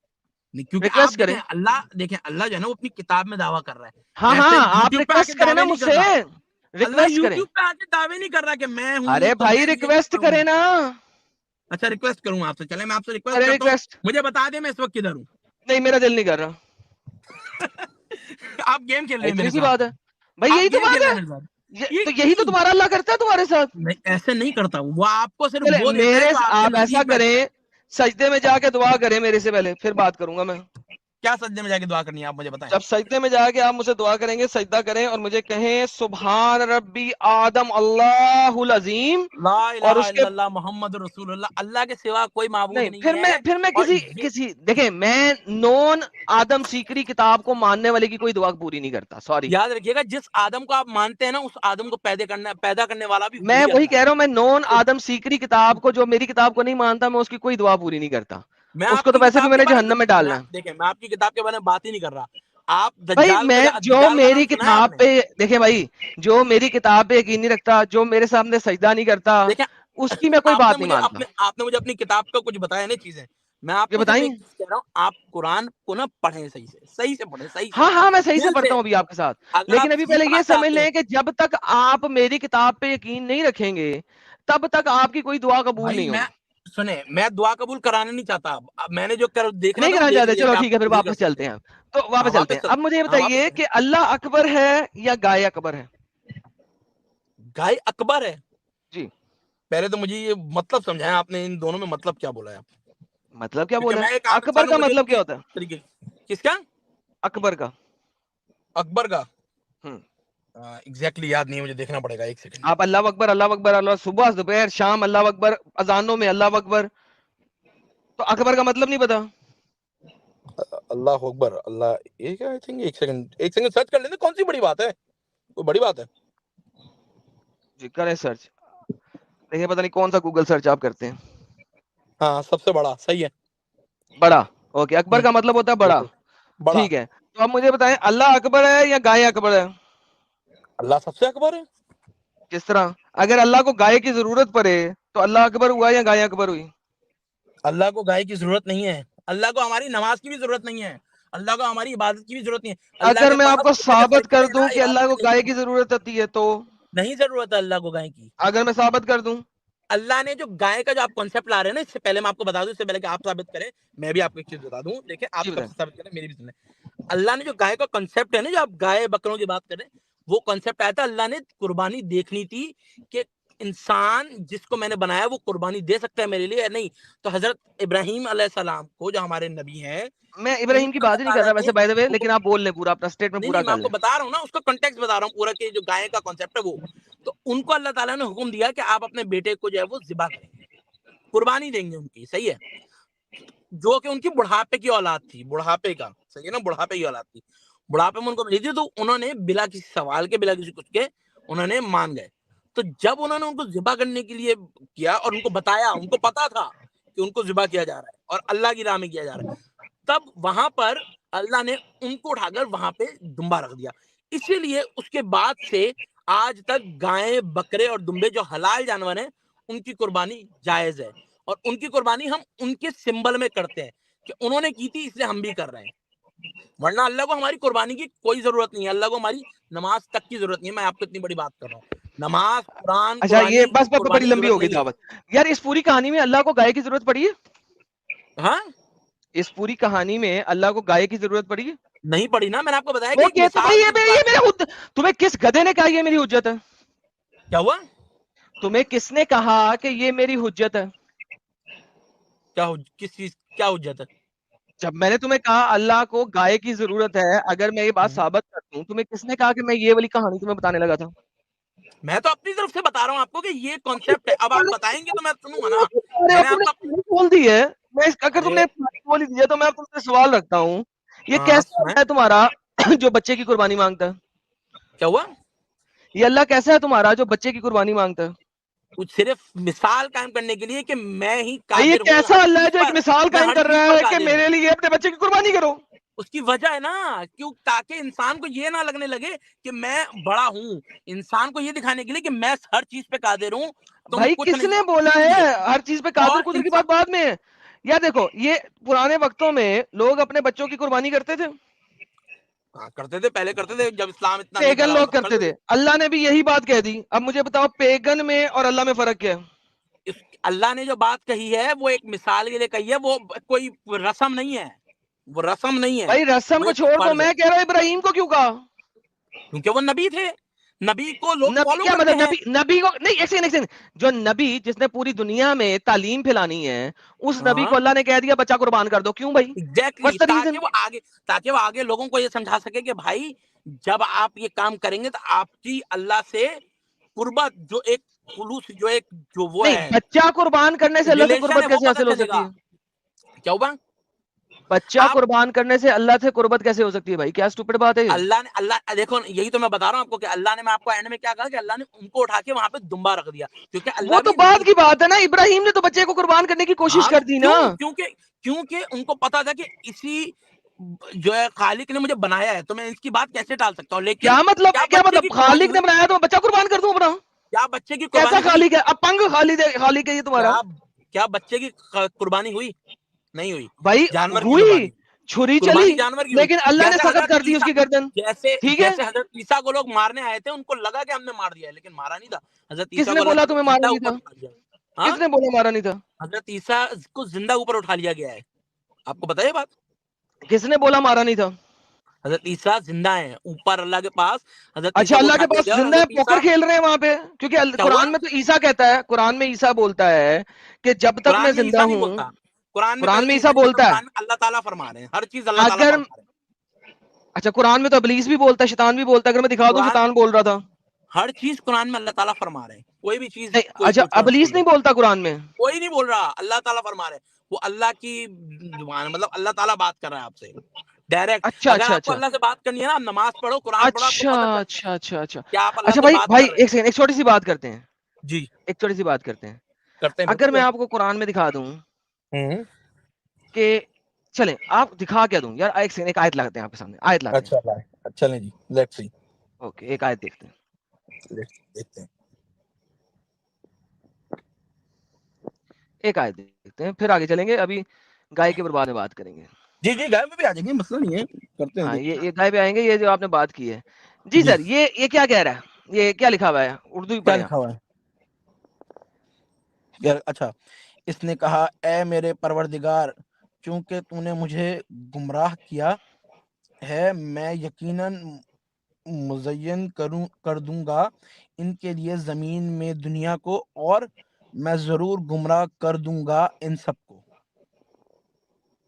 نہیں, کیونکہ آپ ریکویسٹ کریں. دیکھیں, اللہ جو ہے نا, وہ اپنی کتاب میں دعویٰ کر رہا ہاں ہے. ایسے ہاں, آپ یوٹیوب پہ آ کے ریکویسٹ کریں نا دعوے نہیں مجھ کر سے, رہا. اللہ ریکویسٹ کریں. یوٹیوب پہ آ کے دعوے نہیں کر رہا کہ میں ہوں ارے تو بھائی میں یہ ریکویسٹ کرتا ہوں. کریں نا. اچھا, ریکویسٹ کروں آپ سے, چلیں میں آپ سے ریکویسٹ کریں کرتا ہوں, ریکویسٹ. مجھے بتا دیں میں اس وقت کدھر ہوں. نہیں, میرا دل نہیں کر رہا. آپ گیم کھیل رہے ہیں اتنی میرے سی ساتھ, بات ہے بھائی, آپ یہی تو گیم بات کھیل رہے ہے. ہیں میرے ساتھ. تو یہی تو تمہارا اللہ کرتا ہے تمہارے ساتھ. نہیں ایسے نہیں کرتا ہوں, وہ آپ کو صرف چلے وہ دیتا ہے میرے جو آپ کے آپ ایسا نصیب میں. کریں, سجدے میں جا کے دعا کریں میرے سے پہلے, پھر بات کروں گا میں. کیا سجدے میں جا کے دعا کرنی ہے آپ مجھے بتائیں. جب سجدے میں جا کے آپ مجھ سے دعا کریں گے, سجدہ کریں اور مجھے کہیں سبحان ربی آدم اللہ العظیم, لا اور الہ اس کے الا اللہ محمد رسول اللہ, اللہ کے سوا کوئی معبود نہیں, نہیں ہے. پھر میں اور کسی دیکھیں, میں نون آدم سیکری کتاب کو ماننے والے کی کوئی دعا پوری نہیں کرتا, سوری. یاد رکھیے گا, جس آدم کو آپ مانتے ہیں نا, اس آدم کو پیدا کرنے والا بھی میں وہی وہی اللہ کہہ ہے. رہا ہوں, میں نون آدم سیکری کتاب کو, جو میری کتاب کو نہیں مانتا, میں اس کی کوئی دعا پوری نہیں کرتا. میں اس آپ کو کی تو ویسے بھی کتاب میں کے نے بارے جہنم میں ڈالنا ہے. دیکھیں, میں آپ کی کتاب کے بارے میں بات ہی نہیں کر رہا. آپ بھائی دجال میں جو دجال کا میری نام سنا ہے آپ کتاب نے؟ پہ, دیکھیں بھائی, جو میری کتاب پہ یقین نہیں رکھتا, جو میرے سامنے سجدہ نہیں کرتا, دیکھیں, اس کی میں کوئی آپ نے بات نہیں مجھے مانتا. آپ نے مجھے اپنی کتاب کا کچھ بتایا نہیں چیزیں. میں آپ یہ کو صرف بتائیں. ایک چیز کہہ رہا ہوں, آپ قرآن کو نا پڑھیں, صحیح سے پڑھیں, صحیح سے ہاں میں صحیح سے دل پڑھتا سے. ہوں ابھی آپ کے ساتھ, اگر لیکن آپ ابھی پہلے سیکھنا یہ سمجھ چاہتے ہیں لیں کہ جب تک آپ میری کتاب پہ یقین نہیں رکھیں گے, تب تک آپ کی کوئی دعا قبول بھائی, نہیں میں ہونی. سنیں, میں دعا قبول کرانا نہیں چاہتا. اب میں نے جو دیکھنا نہیں تھا وہ کرانا دیکھ چاہتے, لیا چلو کہ آپ ٹھیک ہے, پھر نہیں کر واپس سکتے. چلتے ہیں. تو ہاں واپس چلتے ہیں. اب مجھے یہ بتائیے کہ اللہ اکبر ہے یا گائے اکبر ہے؟ گائے اکبر ہے. جی, پہلے تو مجھے یہ مطلب سمجھائیں, آپ نے ان دونوں میں مطلب کیا بولا ہے آپ؟ مطلب کیا کیونکہ بولا میں ہے؟ ایک عام اکبر انسان ہوں, کا مجھے مطلب کیا کس ہوتا ہے؟ طریقے, کس کا اکبر کا اکبر کا ہم. ایگزیکٹلی یاد نہیں ہے مجھے, دیکھنا پڑے گا, ایک سیکنڈ. آپ اللہ اکبر اللہ اکبر, اللہ صبح دوپہر شام اللہ اکبر, اذانوں میں اللہ اکبر, تو اکبر کا مطلب نہیں پتا؟ اللہ اکبر, اللہ, ایک سیکنڈ سرچ کر لیتے, کون سی بڑی بات ہے, کوئی بڑی بات ہے. جی کریں سرچ, دیکھیں پتہ نہیں کون سا گوگل سرچ آپ کرتے ہیں. ہاں, سب سے بڑا, صحیح ہے. بڑا, اوکے, اکبر کا مطلب ہوتا ہے بڑا, بالکل بڑا. ٹھیک ہے. تو اب مجھے بتائیں, اللہ اکبر ہے یا گائے اکبر ہے؟ اللہ سب سے اکبر ہے. کس طرح؟ اگر اللہ کو گائے کی ضرورت پڑے تو اللہ اکبر ہوا یا گائے اکبر ہوئی؟ اللہ کو گائے کی ضرورت نہیں ہے, اللہ کو ہماری نماز کی بھی ضرورت نہیں ہے, اللہ کو ہماری عبادت کی بھی ضرورت نہیں ہے. اللہ اگر کے میں آپ پاس کو جھکنے ثابت سجدے کر لینا دوں کہ اللہ کو عبادت گائے نہیں کی ہے. ضرورت ہوتی ہے تو؟ نہیں ضرورت ہے اللہ کو گائے کی. اگر میں ثابت کر دوں؟ اللہ نے جو گائے کا جو آپ کانسیپٹ لا رہے ہیں نا, اس سے پہلے میں آپ کو بتا دوں, اس سے پہلے کہ آپ ثابت کریں, میں بھی آپ کو ایک چیز بتا دوں. دیکھیں, آپ جی کب بتائیں. سے ثابت کریں, میری بھی سنیں. اللہ نے جو گائے کا کانسیپٹ ہے نا, جو آپ گائے بکروں کی بات کریں, وہ کانسیپٹ آیا تھا, اللہ نے قربانی دیکھنی تھی کہ انسان جس کو میں نے بنایا وہ قربانی دے سکتا ہے میرے لیے یا نہیں. تو حضرت ابراہیم علیہ السلام کو, جو ہمارے نبی ہیں, میں ان ابراہیم کی بات اللہ ہی نہیں کر تعالیٰ رہا نے ویسے بائی دا وے, لیکن آپ بول لیں, پورا اپنا اسٹیٹمنٹ پورا نہیں, میں کر آپ کو لیں. بتا رہا ہوں نا, اس کا کنٹیکسٹ بتا رہا ہوں پورا, کہ جو گائے کا کانسیپٹ ہے وہ. تو ان کو اللہ تعالیٰ نے حکم دیا کہ آپ اپنے بیٹے کو جو ہے وہ ذبح کریں گے, قربانی دیں گے ان کی, صحیح ہے, جو کہ ان کی بڑھاپے کی اولاد تھی, بڑھاپے کا, صحیح ہے نا, بڑھاپے کی اولاد تھی, بڑھاپے میں ان کو ملی تھی. تو انہوں نے بلا کسی سوال کے, بلا کسی کچھ کے, انہوں نے مان گئے. تو جب انہوں نے ان کو ذبح کرنے کے لیے کیا اور ان کو بتایا, ان کو پتا تھا کہ ان کو ذبح کیا جا رہا ہے اور اللہ کی راہ میں کیا جا رہا ہے, تب وہاں پر اللہ نے ان کو اٹھا کر وہاں پہ دمبا رکھ دیا. اسی لیے اس کے بعد سے آج تک گائے, بکرے اور دمبے جو حلال جانور ہیں, ان کی قربانی جائز ہے. اور ان کی قربانی ہم ان کے سمبل میں کرتے ہیں کہ انہوں نے کی تھی, اس لیے ہم بھی کر رہے ہیں. ورنہ اللہ کو ہماری قربانی کی کوئی ضرورت نہیں ہے, اللہ کو ہماری نماز تک کی ضرورت نہیں ہے. میں آپ کو اتنی بڑی بات کر رہا ہوں, نماز, قرآن, اچھا, یہ قربانی, بس بڑی قربانی کی لمبی ضرورت ہوگی نہیں ہے. دعوت. یار اس پوری کہانی میں اللہ کو گائے کی ضرورت پڑی ہے؟ ہاں, اس پوری کہانی میں اللہ کو گائے کی ضرورت پڑی ہے؟ نہیں پڑی نا, میں نے آپ کو بتایا کہ ایک اوکے, تو بھائی مثال کے یہ میرے تمہیں کس گدھے نے کہا یہ میری حجت ہے؟ کیا ہوا, تمہیں کس نے کہا کہ یہ میری حجت ہے؟ کیا کس چیز, کیا حجت ہے؟ جب میں نے تمہیں کہا اللہ کو گائے کی ضرورت ہے, اگر میں یہ بات ثابت کر دوں, تمہیں کس نے کہا کہ میں یہ والی کہانی تمہیں بتانے لگا تھا؟ میں تو اپنی طرف سے بتا رہا ہوں آپ کو کہ یہ کانسیپٹ ہے. اب آپ بتائیں گے تو میں سنوں گا نا. میں نے تم آپ نے کا کہانی بول دی ہے, اگر تم ارے نے بول ہی دیا تو میں تم سے سوال رکھتا ہوں, یہ ہاں کیسا ہے تمہارا جو بچے کی قربانی مانگتا ہے؟ کیا ہوا, یہ اللہ کیسا ہے تمہارا جو بچے کی قربانی مانگتا ہے؟ کچھ صرف مثال قائم کرنے کے لیے کہ میں ہی بھائی یہ قادر ہوں کیسا ہر اللہ ہے چیز جو ایک پر, مثال میں قائم ہر کر چیز رہا پر ہے کہ قادر ہوں. میرے لیے اپنے بچے کی قربانی کرو؟ اس کی وجہ ہے نا, کیوں, تاکہ انسان کو یہ نہ لگنے لگے کہ میں بڑا ہوں, انسان کو یہ دکھانے کے لیے کہ میں ہر چیز پہ قادر ہوں, تم بھائی کچھ کس نہیں نے ہو, بولا اس ہے لیے. ہر چیز پہ قادر اور قدر کی انسان, بات بعد میں ہے؟ یار دیکھو, یہ پرانے وقتوں میں لوگ اپنے بچوں کی قربانی کرتے تھے, کرتے تھے, پہلے کرتے تھے, جب اسلام اتنا نہیں پیگن پھیلا لوگ تھا تب کرتے کرتے تھے. تھے. اللہ نے بھی یہی بات کہہ دی. اب مجھے بتاؤ پیگن میں اور اللہ میں فرق کیا ہے؟ اللہ نے جو بات کہی ہے وہ ایک مثال کے لیے کہی ہے, وہ کوئی رسم نہیں ہے, وہ رسم نہیں ہے, بھائی رسم وہ کو ایک چھوڑ دو, فرض ہے. میں کہہ رہا ہوں ابراہیم کو کیوں کہا؟ کیونکہ وہ نبی تھے, نبی کو لوگ نبی فالو کیا کرتے مطلب؟ ہیں. نبی کو نہیں، ایک سیکنڈ، جو نبی جس نے پوری دنیا میں تعلیم پھیلانی ہے، اس نبی کو اللہ نے کہہ دیا بچہ قربان کر دو، کیوں بھائی؟ Exactly, What's the reason؟ تاکہ وہ آگے لوگوں کو یہ سمجھا سکے کہ بھائی جب آپ یہ کام کریں گے تو آپ کی اللہ سے قربت، جو ایک خلوص، جو وہ نہیں، ہے بچہ قربان کرنے سے اللہ سے ریلیشن قربت ہے، وہ کیسے پتہ حاصل ہو چلے سکتی گا. ہے؟ کیا ہوا؟ بچہ آپ قربان کرنے سے اللہ سے قربت کیسے ہو سکتی ہے بھائی؟ کیا اسٹوپڈ بات ہے یہ؟ اللہ دیکھو، یہی تو میں بتا رہا ہوں آپ کو کہ اللہ نے، میں آپ کو اینڈ میں کیا کہا کہ اللہ نے ان کو اٹھا کے وہاں پہ دمبا رکھ دیا، کیونکہ وہ اللہ تو بھی بعد کی بات ہے نا، ابراہیم نے تو بچے کو قربان کرنے کی کوشش کر دی نا. کیونکہ ان کو پتا تھا کہ اسی جو ہے خالق نے مجھے بنایا ہے، تو میں اس کی بات کیسے ٹال سکتا ہوں. لیکن کیا مطلب؟ کیا کیا بچے کی مطلب قربانی خالق نے ہوئی؟ بنایا تو میں بچہ قربان کر دوں اپنا؟ کیا بچے کی کیسا قربانی ہوئی؟ خالق ہے؟ اپنگ خالق ہے یہ تمہارا کیا بچے کی قربانی ہوئی؟ نہیں ہوئی. بھائی. جانور کی ہوئی، قربانی، چھری قربانی چلی، جانور کی ہوئی. لیکن اللہ نے جیسے سخت حضرت کر دی اس عیسیٰ، کی گردن. ٹھیک ہے، جیسے حضرت عیسیٰ کو لوگ مارنے آئے تھے، ان کو لگا کہ ہم نے مار دیا ہے، لیکن مارا نہیں تھا. حضرت کس عیسیٰ نے کو اللہ بولا تعالیٰ تمہیں نے مارا زندہ نہیں اوپر تھا؟ اٹھا لیا. ہاں، کس نے بولا مارا نہیں تھا؟ حضرت عیسیٰ کو زندہ اوپر اٹھا لیا گیا ہے. آپ کو پتا ہے بات؟ کس نے بولا مارا نہیں تھا؟ حضرت عیسیٰ زندہ ہیں اوپر اللہ کے پاس. حضرت اچھا، عیسیٰ کو اللہ اٹھا کے دیا پاس گیا اور زندہ ہے، حضرت پوکر عیسیٰ کھیل رہے ہیں وہاں پہ، کیونکہ کیا ہوا؟ قرآن میں تو عیسیٰ کہتا ہے، قرآن میں عیسیٰ بولتا ہے کہ جب تک میں قرآن میں زندہ عیسیٰ نہیں ہوں. بولتا، قرآن میں قرآن کبھی میں بھی عیسیٰ عیسیٰ نہیں بولتا. بولتا ہے. قرآن میں اللہ تعالیٰ فرما رہے ہیں، ہر چیز اللہ تعالیٰ اگر فرما رہے ہیں. اچھا، قرآن میں تو ابلیس بھی بولتا ہے، شیطان بھی بولتا ہے، اگر میں دکھا دوں قرآن شیطان بول رہا تھا. ہر چیز قرآن میں اللہ تعالیٰ فرما رہے ہیں. کوئی بھی چیز نہیں، کوئی اچھا، سوچ کر ابلیس بول نہیں رہا ہے، بولتا قرآن میں. کوئی نہیں بول رہا، اللہ تعالیٰ فرما رہے ہیں. وہ اللہ کی زبان، مطلب اللہ تعالیٰ بات کر رہا ہے آپ سے ڈائریکٹ. اچھا اگر اچھا آپ کو اچھا اللہ سے بات کرنی ہے نا، آپ نماز پڑھو، قرآن پڑھو، آپ کو اچھا پتہ چل جائے اچھا اچھا اچھا کہ آپ اللہ اچھا سے بھائی بات بھائی کر رہے ایک ہیں. سیکنڈ، ایک چھوٹی سی بات کرتے ہیں. جی ایک چھوٹی سی بات کرتے ہیں. کرتے ہیں، اگر بالکل میں کرتے آپ کو قرآن میں دکھا دوں ہیں. کہ چلیں، آپ دکھا کیا دوں یار، ایک سیکنڈ، ایک آیت لاتے ہیں آپ کے سامنے، آیت لاتے ہیں. اچھا اللہ، چلیں جی، لیٹس سی، اوکے، ایک آیت دیکھتے ہیں. دیکھتے ہیں. ایک آیت دیکھتے ہیں، پھر آگے چلیں گے. ابھی گائے کے برباد میں بات کریں گے. جی جی، گائے میں بھی آ جائیں گے، مسئلہ نہیں ہے، کرتے ہیں. ہاں، یہ گائے پہ آئیں گے. یہ جو آپ نے بات کی ہے جی سر، یہ کیا کہہ رہا ہے؟ یہ کیا لکھا ہوا ہے؟ اردو ہی کیا پڑھیں آپ. لکھا ہوا ہے؟ اچھا، اس نے کہا اے میرے پروردگار، چونکہ تو نے مجھے گمراہ کیا ہے، میں یقیناً مزین کر دوں گا ان کے لیے زمین میں دنیا کو، اور میں ضرور گمراہ کر دوں گا ان سب کو.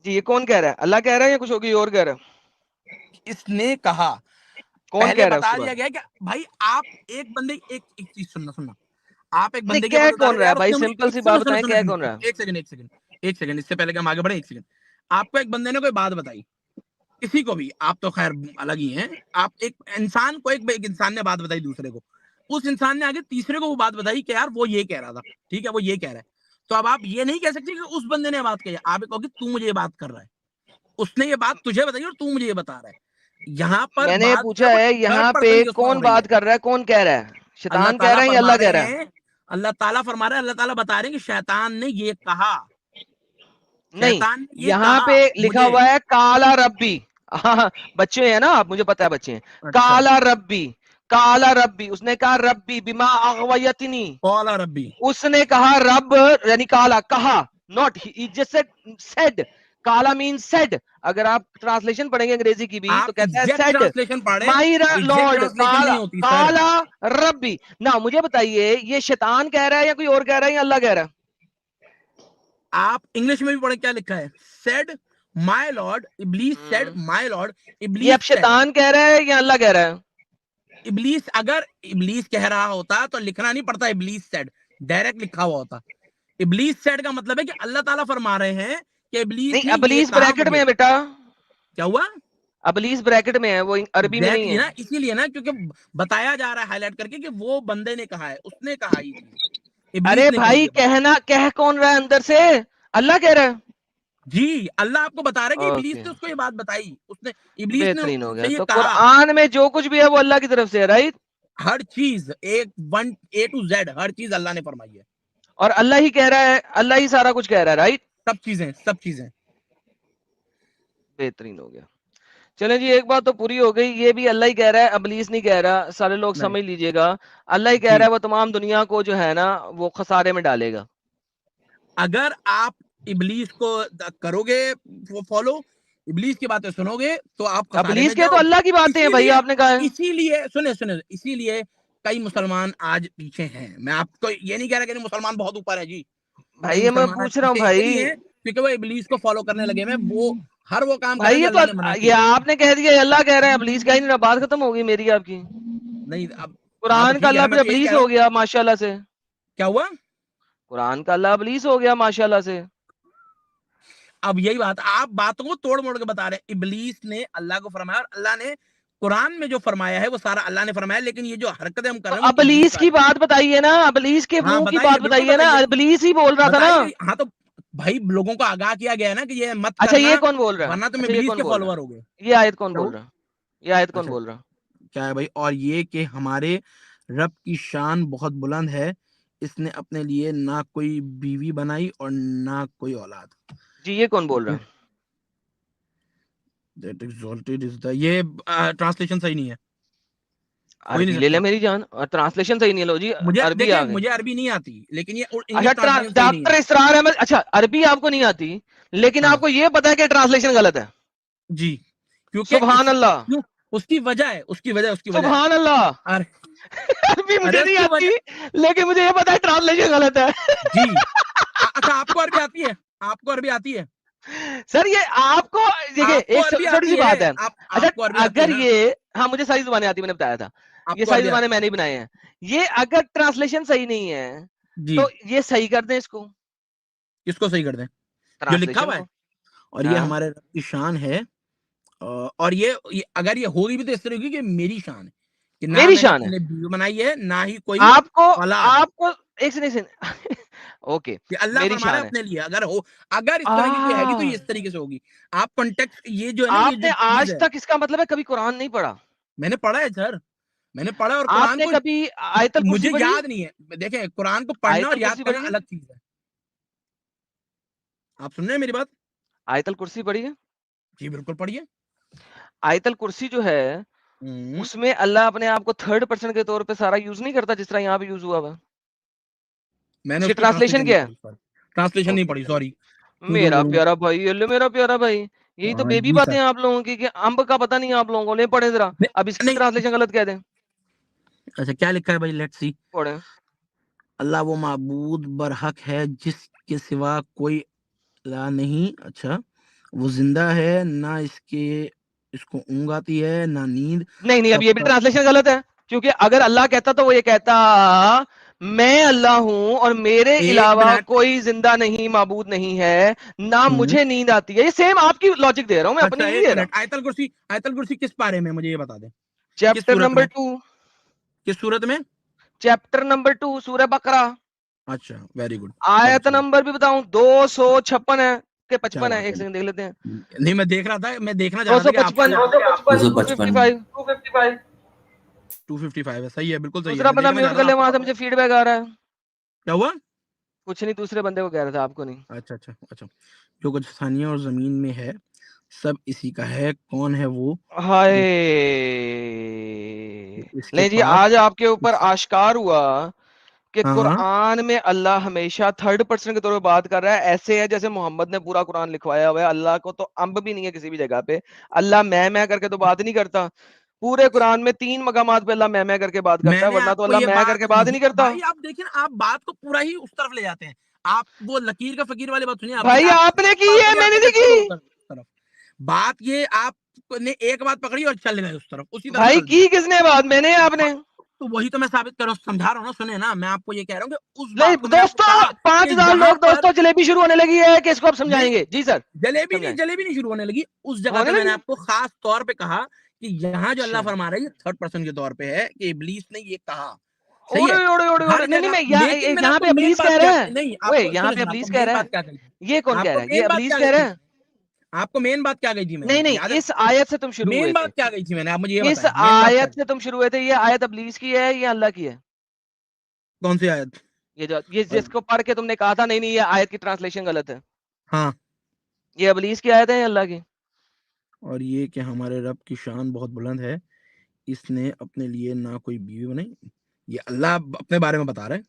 جی، یہ کون کہہ رہا ہے؟ اللہ کہہ رہا ہے یا کچھ ہوگی اور کہہ رہا ہے؟ اس نے کہا، کون پہلے کہہ رہا ہے اس بتا کے دیا بعد؟ گیا کہ بھائی آپ ایک بندے، ایک چیز سننا، آپ ایک نہیں، بندے کے کہہ پاس بتا کون رہے رہا ہے یار اس بھائی؟ نے مجھے، سمپل سی بات بتائیں، کہہ کون رہا ہے؟ ایک سیکنڈ، اس سے پہلے کہ ہم آگے بڑھیں، ایک سیکنڈ. آپ کو ایک بندے نے کوئی بات بتائی، کسی کو بھی، آپ تو خیر الگ ہی ہیں، آپ ایک انسان کو، ایک انسان نے بات بتائی دوسرے کو، اس انسان نے آگے تیسرے کو وہ بات بتائی کہ یار وہ یہ کہہ رہا تھا، ٹھیک ہے، وہ یہ کہہ رہا ہے. تو اب آپ یہ نہیں کہہ سکتے کہ اس بندے نے بات کہی، آپ کہو گے تو مجھے یہ بات کر رہا ہے، اس نے یہ بات تجھے بتائی اور تو مجھے یہ بتا رہا ہے. یہاں پر میں نے یہ بات جو پوچھا ہے وہ ہے تھرڈ یہاں پہ پرسن کی اس میں ہو کون رہی ہے. بات کر رہا ہے؟ کون کہہ رہا ہے؟ اللہ شیطان کہہ تعالیٰ رہا ہے یا فرما اللہ کہہ رہے رہا ہے؟ ہیں، اللہ تعالیٰ فرما رہے ہیں، اللہ تعالیٰ بتا رہے ہیں کہ شیطان نے یہ کہا، نہیں، شیطان نے یہ یہاں کہا پہ لکھا مجھے. ہوا ہے کالا ربی. ہاں، بچے ہیں نا آپ، مجھے پتا ہے بچے ہیں. اچھا، کالا ربی، کالا ربی، اس نے کہا ربی بما اغویتنی، قال ربی. اس نے کہا رب، یعنی کالا کہا، ناٹ جیسے سیڈ. کالا مین سیڈ. اگر آپ ٹرانسلیشن پڑھیں گے انگریزی کی بھی آپ تو کہتا ہے ایگزیکٹ سیڈ ٹرانسلیشن پڑھیں، مائی ایگزیکٹ لارڈ. ٹرانسلیشن کالا نہیں ہوتی سر. کالا ربی. نہ مجھے بتائیے، یہ شیطان کہہ رہا ہے یا کوئی اور کہہ رہا ہے یا اللہ کہہ رہا ہے؟ آپ انگلش میں بھی پڑھیں، کیا لکھا ہے؟ سیڈ مائی لارڈ، ابلیس سیڈ مائی لارڈ، یہ اب ابلیس سیڈ. شیطان کہہ رہا ہے یا اللہ کہہ رہا ہے؟ ابلیس، اگر ابلیس کہہ رہا ہوتا تو لکھنا نہیں پڑتا ابلیس سیڈ، ڈائریکٹ لکھا ہوا ہوتا. ابلیس سیڈ کا مطلب ہے کہ اللہ تعالیٰ فرما رہے ہیں کہ ابلیس نہیں، نے یہ ابلیس کہا بریکٹ میں مجھے. ہے بیٹا، کیا ہوا؟ ابلیس بریکٹ میں ہے، وہ عربی میں نہیں ایگزیکٹلی ہے. نا، اسی لیے نا، کیونکہ بتایا جا رہا ہے ہائی لائٹ کر کے کہ وہ بندے نے کہا ہے، اس نے کہا یہ چیز، ابلیس ارے نے کہی بھائی، یہ بات. کہہ کون رہا ہے اندر سے؟ اللہ کہہ رہا ہے. جی، اللہ آپ کو بتا رہا ہے کہ ابلیس اوکے، نے اس کو یہ بات بتائی، ابلیس نے بہترین ہو اس گیا. سے یہ تو کہا. قرآن میں جو کچھ بھی ہے وہ اللہ کی طرف سے ہے، رائٹ؟ ہر چیز ایک ون اے ٹو زیڈ، ہر چیز اللہ نے فرمائی ہے. اور اللہ ہی کہہ رہا ہے، اللہ ہی سارا کچھ کہہ رہا ہے، رائٹ؟ سب چیزیں. بہترین ہو گیا. چلیں جی، ایک بات تو پوری ہو گئی، یہ بھی اللہ ہی کہہ رہا ہے، ابلیس نہیں کہہ رہا. سارے لوگ نہیں سمجھ لیجئے گا، اللہ ہی کہہ جی، رہا ہے، وہ تمام دنیا کو جو ہے نا وہ خسارے میں ڈالے گا. اگر آپ ابلیس کو کرو گے وہ فالو، ابلیس کی باتیں سنو گے تو آپ خسارے میں ابلیس کے جاؤ تو گے. اللہ کی باتیں ہیں اسی بھائی، لیے آپ نے کہا ہے. اسی لیے کئی مسلمان آج پیچھے ہیں. میں آپ کو یہ نہیں کہہ رہا کہ مسلمان بہت اوپر ہے جی, بھائی یہ میں پوچھ رہا ہوں بھائی, کیونکہ وہ ابلیس کو فالو کرنے لگے میں, وہ ہر وہ کام کریں بھائی جو یہ تو اللہ نے منع یہ کیا. آپ نے کہہ دیا اللہ کہہ رہے ہیں ابلیس کا ہی نہیں, بات ختم ہوگی میری آپ کی. نہیں اب ہاں تو قرآن کا ٹھیک ہے اللہ نا, میں پھر تو یہی کہہ ابلیس رہا ہوں. ہو گیا ماشاءاللہ سے. کیا ہوا؟ قرآن کا اللہ ابلیس ہو گیا ماشاءاللہ سے. اب یہی بات, آپ باتوں کو توڑ موڑ کے بتا رہے ہیں. ابلیس نے اللہ کو فرمایا, اور اللہ نے قرآن میں جو فرمایا ہے وہ سارا اللہ نے فرمایا, لیکن یہ جو حرکتیں ہم کر تو رہے ہیں وہ ابلیس کی بات بتائیے نا, ابلیس کے ہاں منہ کی بتائیے, بات بالکل بتائیے نا, بتائیے, ابلیس ہی بول رہا تھا نا. بتائیے. ہاں تو بھائی لوگوں کو آگاہ کیا گیا ہے نا کہ یہ مت اچھا کرنا, یہ کون بول رہا ہے, ورنہ تم اچھا یہ ابلیس کون کے بول رہا فالوور ہو گئے. ہے, یہ آیت کون کیا بول ہوا؟ رہا, یہ آیت کون اچھا بول رہا. کیا ہے بھائی؟ اور یہ کہ ہمارے رب کی شان بہت بلند ہے, اس نے اپنے لیے نہ کوئی بیوی بنائی اور نہ کوئی اولاد. جی یہ کون بول رہا. That exalted is the, یہ ٹرانسلیشن صحیح نہیں ہے, کوئی عربی نہیں لے لے سکتا. میری جان, اور ٹرانسلیشن صحیح نہیں لو جی, مجھے عربی دیکھیں, آ گئی. مجھے عربی نہیں آتی, لیکن یہ اچھا انگلش ٹرانسلیشن صحیح نہیں ڈاکٹر ہے. اسرار احمد, اچھا عربی آپ کو نہیں آتی لیکن ہاں آپ کو یہ پتا ہے کہ ٹرانسلیشن غلط ہے. جی, کیونکہ سبحان اللہ, اس کی وجہ ہے, اس کی وجہ. سبحان اللہ. عربی مجھے اس نہیں کی آتی وجہ لیکن مجھے یہ پتا ہے ٹرانسلیشن غلط ہے. جی. اچھا آپ کو عربی آتی ہے, آپ کو عربی آتی ہے, سر یہ آپ کو دیکھیں آپ کو ایک عربی چھوٹی سی آتی بات ہے. اچھا آپ کو عربی آتی ہے اگر نا, یہ, ہاں مجھے ساری زبانیں آتی, میں نے بتایا تھا آپ یہ کو ساری عربی زبانیں آتی میں نے بنائی ہیں. یہ اگر ٹرانسلیشن صحیح نہیں ہے جی. تو یہ صحیح کر دیں اس کو, کس کو صحیح کر دیں؟ جو لکھا ٹرانسلیشن ہوا ہے. کو. اور یہ ہاں ہمارے رب کی شان ہے, اور یہ اگر یہ ہوگی بھی تو اس طرح ہوگی کہ میری شان ہے, کہ نہ میری میں نے شان ہے. اپنے لیے بیوی بنائی ہے نہ ہی کوئی آپ اولاد. کو ایک سن اوکے کہ اللہ میری فرما رہا ہے شان ہے. اپنے لیے, اگر اس طرح کی کوئی ہے گی تو یہ اس طریقے سے ہوگی. آپ کانٹیکسٹ, یہ جو ہے نا, یہ آپ جو نے چیز آج ہے, تک اس کا مطلب ہے کبھی قرآن نہیں پڑھا. میں نے پڑھا ہے سر, میں نے پڑھا, اور آپ قرآن نے کو کبھی آیت الکرسی مجھے پڑھی, یاد نہیں ہے. دیکھیں قرآن کو پڑھنا آیت اور یاد الکرسی کرنا پڑھی ہے, الگ چیز ہے. آپ سن رہے ہیں میری بات؟ آیت الکرسی پڑھی ہے. جی بالکل پڑھیے. آیت الکرسی جو ہے اس میں اللہ اپنے آپ کو تھرڈ پرسن کے طور پہ سارا یوز نہیں کرتا جس طرح یہاں پہ یوز ہوا ہوا. میں نے اس کی اس کی ٹرانسلیشن کیا ہے؟ ٹرانسلیشن نہیں اوکے پڑھی, چلو, سوری. جھوٹ کیوں میرا بولوں پیارا بھائی, اللہ میرا پیارا بھائی, یہی تو میں. بیبی جی باتیں سر. ہیں آپ لوگوں کی کہ امب کا پتہ نہیں آپ لوگوں کو, نہیں پڑھے ذرا, اب اس کی نہیں, ٹرانسلیشن غلط کہہ دیں, اچھا کیا لکھا ہے بھائی, لیٹس سی. پڑھیں. اللہ وہ معبود برحق ہے جس کے سوا کوئی الہ نہیں. اچھا, وہ زندہ ہے, نہ اس کو اونگ آتی ہے نہ نیند. نہیں اب سب یہ بھی کا ٹرانسلیشن غلط ہے, کیونکہ اگر اللہ کہتا تو وہ یہ کہتا میں اللہ ہوں اور میرے ایک علاوہ منٹ. کوئی زندہ نہیں, معبود نہیں ہے, نہ مجھے نیند آتی ہے. یہ سیم آپ کی لاجک دے رہا ہوں, میں اچھا اپنی نہیں ایک دے رہا. منٹ, آیت الکرسی کس پارے میں مجھے یہ بتا دیں, کس چیپٹر صورت نمبر میں, 2, کس صورت میں؟ چیپٹر نمبر 2 سورہ بقرہ, اچھا ویری گڈ. آیت نمبر بھی بتاؤں 256 ہے کہ کیا 55 ہے, بات ایک ہے, سیکنڈ دیکھ لیتے ہیں. نہیں میں دیکھ رہا تھا, میں دیکھنا چاہ رہا تھا کہ آپ 255, 255, 255 ہے. صحیح ہے, بالکل صحیح ہے, دوسرا میں بندہ دیکھنا چاہ میوٹ رہا کر تھا لے, آپ کو وہاں سے پڑھنا. مجھے فیڈ بیک آ رہا ہے. کیا ہوا؟ کچھ نہیں, دوسرے بندے کو کہہ رہا تھا, آپ کو نہیں. اچھا, جو کچھ ثانیہ اور زمین میں ہے سب اسی کا ہے. کون ہے وہ ہائے, جو اس کے نہیں جی, پاس آج آپ کے اوپر آشکار ہوا کہ ہاں قرآن میں اللہ ہمیشہ تھرڈ پرسن کے طور پہ بات کر رہا ہے. ایسے ہے جیسے محمد نے پورا قرآن لکھوایا ہوا ہے. اللہ کو تو امب بھی نہیں ہے کسی بھی جگہ پہ, اللہ میں کر کے تو بات نہیں کرتا. پورے قرآن میں 3 مقامات پہ اللہ میں کر کے بات کرتا میں ہے, نے ورنہ آپ تو کو اللہ یہ میں کر بات کے بات نہیں کرتا. بھائی آپ دیکھیں نا, آپ بات کو پورا ہی اس طرف لے جاتے ہیں. آپ وہ لکیر کا فقیر والی بات سنیے, بھائی آپ نے کی ہے, میں نے نہیں کی. طرف بات یہ, آپ نے ایک بات پکڑی اور چل گئے اس طرف, اسی طرف بھائی چل کی کس نے بات, میں نے, آپ نے. تو وہی تو میں ثابت کر رہا ہوں, سمجھا رہا ہوں نا, سنیں نا, میں آپ کو یہ کہہ رہا ہوں کہ اس نہیں بات کو میں نے آپ کو دوستوں, کہا کہ 5000 یہاں لوگ پر دوستوں, جلیبی شروع ہونے لگی ہے کہ اس کو آپ نہیں, سمجھائیں گے. جی سر جلیبی سمجھائیں. نہیں شروع ہونے لگی. اس جگہ ہونے پہ میں نے لگی, آپ کو خاص طور پہ کہا کہ یہاں جو اللہ اچھا, فرما رہا ہے یہ تھرڈ پرسن کے طور پہ ہے, کہ ابلیس نے یہ کہا. صحیح ہے اوڑے, ہر نہیں جگہ, میں لیکن میں نے آپ یہاں کو پہ مین ابلیس بات کہہ کیا, رہا ہے. نہیں آپ اوے کو یہاں سنیں پہ سنیں, آپ کو ابلیس کہہ مین رہا بات ہے, کیا کہی تھی, یہ کون آپ کہہ کو رہا ہے, یہ مین بات ابلیس کیا کہہ گئی تھی, رہا ہے. آپ کو مین بات کیا گئی تھی میں نے, نہیں یاد ہے اس آیت سے تم شروع مین ہوئے تھے, بات کیا گئی تھی میں نے, آپ مجھے یہ اس بتائیں مین بات کیا آیت گئی, سے تم شروع ہوئے تھے. یہ آیت ابلیس کی ہے یا اللہ کی ہے؟ کون سی آیت؟ یہ جس کو پڑھ کے تم نے کہا تھا نہیں یہ آیت کی ٹرانسلیشن غلط ہے, ہاں, یہ ابلیس کی آیت ہے یا اللہ کی؟ اور یہ کہ ہمارے رب کی شان بہت بلند ہے, اس نے اپنے لیے نہ کوئی بیوی بنائی. یہ اللہ اپنے بارے میں بتا رہے ہیں,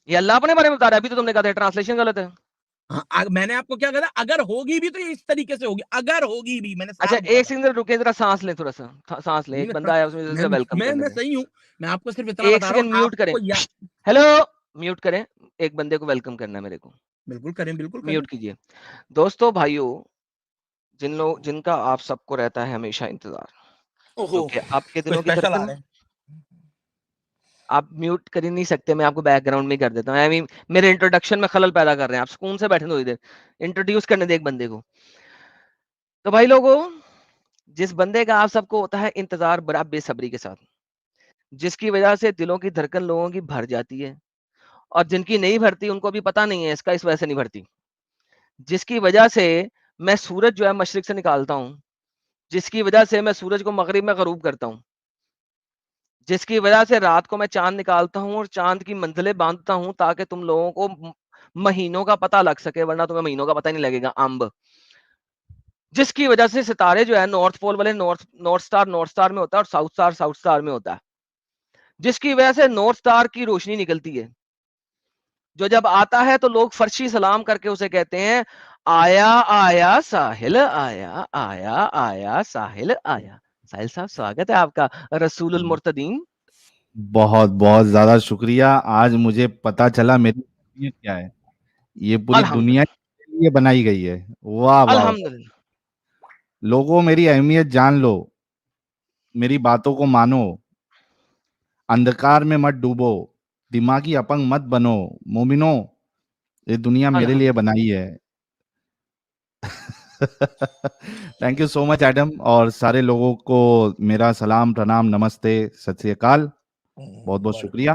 یہ اللہ اپنے بارے میں بتا رہا ہے. ابھی تو تم نے کہا تھا ٹرانسلیشن غلط ہے. میں نے آپ کو کیا کہا تھا، اگر ہوگی بھی تو یہ اس طریقے سے ہوگی، اگر ہوگی بھی، میں نے اچھا صاف بولا ایک تھا۔ سیکنڈ رکے ذرا، سانس لیں تھوڑا سا سانس لیں. ایک بندہ آیا اس میں ویلکم کرنے میں دیں. صحیح ہوں، میں آپ کو صرف اتنا ایک بتا رہا سیکنڈ ہوں، میوٹ آپ کریں. کو ہیلو میوٹ کریں. ایک بندے کو ویلکم کرنا ہے میرے کو. بالکل کریں، بالکل کریں۔ میوٹ کیجئے. دوستو بھائیو، جن کا آپ سب کو رہتا ہے ہمیشہ انتظار، کیونکہ آپ کے کوئی دلوں کی اسپیشل آ دھڑکن، رہے ہیں۔ آپ میوٹ کر ہی نہیں سکتے، میں آپ کو بیک گراؤنڈ میں کر دیتا ہوں. میرے انٹروڈکشن میں خلل پیدا کر رہے ہیں. آپ سکون سے بیٹھے تھوڑی دیر، انٹروڈیوس کرنے دیں ایک بندے کو. تو بھائی لوگوں، جس بندے کا آپ سب کو ہوتا ہے انتظار بڑا بے صبری کے ساتھ، جس کی وجہ سے دلوں کی دھڑکن لوگوں کی بھر جاتی ہے، اور جن کی نہیں بھرتی ان کو بھی پتا نہیں ہے اس کا، اس وجہ سے نہیں بھرتی، جس کی وجہ سے میں سورج جو ہے مشرق سے نکالتا ہوں، جس کی وجہ سے میں سورج کو مغرب میں غروب کرتا ہوں، جس کی وجہ سے رات کو میں چاند نکالتا ہوں اور چاند کی منزلیں باندھتا ہوں تاکہ تم لوگوں کو مہینوں کا پتہ لگ سکے، ورنہ تمہیں مہینوں کا پتہ نہیں لگے گا. جس کی وجہ سے ستارے جو ہے نارتھ پول والے نارتھ سٹار میں ہوتا ہے، اور ساؤتھ سٹار میں ہوتا ہے، جس کی وجہ سے نارتھ سٹار کی روشنی نکلتی ہے، جو جب آتا ہے تو لوگ فرشی سلام کر کے اسے کہتے ہیں آیا آیا ساحل آیا، آیا آیا ساحل آیا. ساحل صاحب سواگت ہے آپ کا رسول المرتدین. بہت بہت زیادہ شکریہ. آج مجھے پتا چلا میری اہمیت کیا ہے. یہ پوری الحمد دنیا کے لیے بنائی گئی ہے. واہ واہ. الحمدللہ. لوگوں میری اہمیت جان لو، میری باتوں کو مانو، اندھکار میں مت ڈوبو، دماغی اپنگ مت بنو. مومنو، یہ دنیا میرے لیے بنائی ہے. Thank you so much Adam, اور سارے لوگوں کو میرا سلام، پرنام، نمستے، ست سری اکال. بہت بہت شکریہ.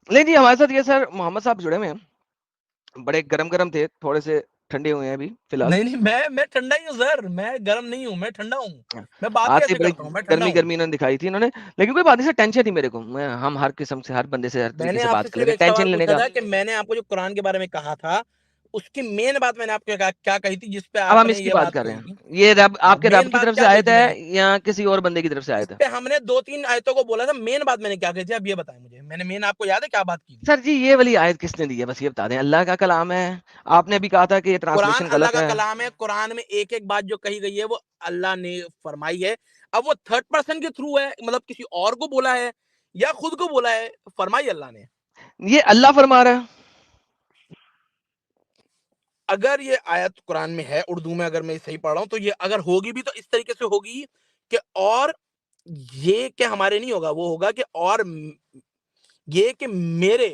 نہیں جی، ہمارے ساتھ یہ سر محمد صاحب جڑے ہوئے ہیں، بڑے گرم تھے، تھوڑے سے ٹھنڈے ہوئے ہیں ابھی فی الحال. نہیں میں ٹھنڈا ہی ہوں سر، میں گرم نہیں ہوں، میں ٹھنڈا ہوں. میں بات آج سے کیسے بڑی کرتا ہوں، میں ٹھنڈا ہوں. گرمی انہوں نے دکھائی تھی انہوں نے، لیکن کوئی بات نہیں سے ٹینشن تھی میرے کو. ہم ہر قسم سے ہر بندے سے ہر میں طریقے نے سے آپ بات سے کر صرف لیتے، ایک ٹینشن سوال لینے پوچھا کا. تھا کہ میں نے آپ کو جو قرآن کے بارے میں کہا تھا، اس کی مین بات میں نے آپ کو کیا کہی تھی، جس پہ اب آپ ہم نے اس کی یہ بات بات کر رہے کہی تھی. ہیں. یہ رب آپ کے مین رب کی بات طرف کیا سے کہی آیت تھی میں ہے نے، یا کسی اور بندے کی طرف سے اس آیت ہے؟ پہ ہم نے 2-3 آیتوں کو بولا تھا. مین بات میں نے کیا کہی تھی، اب یہ بتائیں مجھے. میں نے مین آپ کو یاد ہے کیا بات کی تھی؟ سر جی یہ والی آیت کس نے دی ہے، بس یہ بتا دیں. اللہ کا کلام ہے، آپ نے بھی کہا تھا کہ یہ قرآن ٹرانسلیشن اللہ غلط کا ہے. کلام ہے. قرآن میں ایک ایک بات جو کہی گئی ہے وہ اللہ نے فرمائی ہے. اب وہ تھرڈ پرسن کے تھرو ہے، مطلب کسی اور کو بولا ہے یا خود کو بولا ہے، فرمائی اللہ نے. یہ اللہ فرما رہا ہے. اگر یہ آیت قرآن میں ہے اردو میں، اگر میں صحیح پڑھ رہا ہوں، تو یہ اگر ہوگی بھی تو اس طریقے سے ہوگی کہ، اور یہ کہ ہمارے نہیں ہوگا، وہ ہوگا کہ، اور یہ کہ میرے،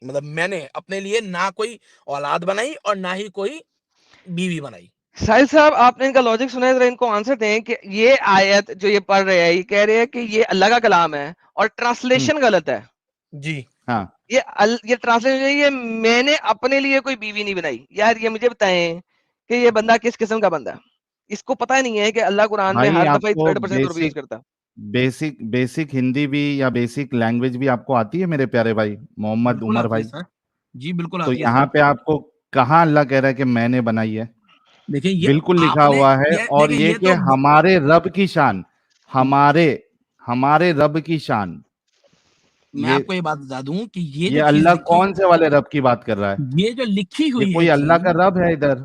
مطلب میں نے اپنے لیے نہ کوئی اولاد بنائی اور نہ ہی کوئی بیوی بنائی. ساحل صاحب آپ نے ان کا لاجک سنا ہے، ذرا ان کو آنسر دیں کہ یہ آیت جو یہ پڑھ رہے ہیں یہ کہہ رہے ہیں کہ یہ اللہ کا کلام ہے اور ٹرانسلیشن غلط ہے. جی ہاں، یہ ٹرانسلیشن، یہ میں نے اپنے لیے کوئی بیوی نہیں بنائی. یار یہ مجھے بتائیں کہ یہ بندہ کس قسم کا بندہ ہے. اس کو پتہ نہیں ہے کہ اللہ قرآن میں بھائی ہر آپ دفعہ کو تھرڈ پرسن ضرور یوز کرتا ہے. بیسک ہندی بھی یا بیسک لینگویج بھی آپ کو آتی ہے میرے پیارے بھائی محمد بالکل عمر آتی ہے بھائی؟ سر. جی بالکل تو آتی ہے یہاں سر. پہ آپ کو کہاں اللہ کہہ رہا ہے کہ میں نے بنائی ہے؟ دیکھیں یہ بالکل لکھا آپ نے، ہوا ہے. یہ اور دیکھیں یہ یہ کہ تو ہمارے رب کی شان، ہمارے رب کی شان. میں یہ آپ کو یہ بات بتا دوں کہ یہ جو یہ چیز اللہ لکھی، کون سے والے رب کی بات کر رہا ہے؟ یہ جو لکھی یہ ہوئی ہے کوئی اللہ چیز، کا رب ہے ادھر؟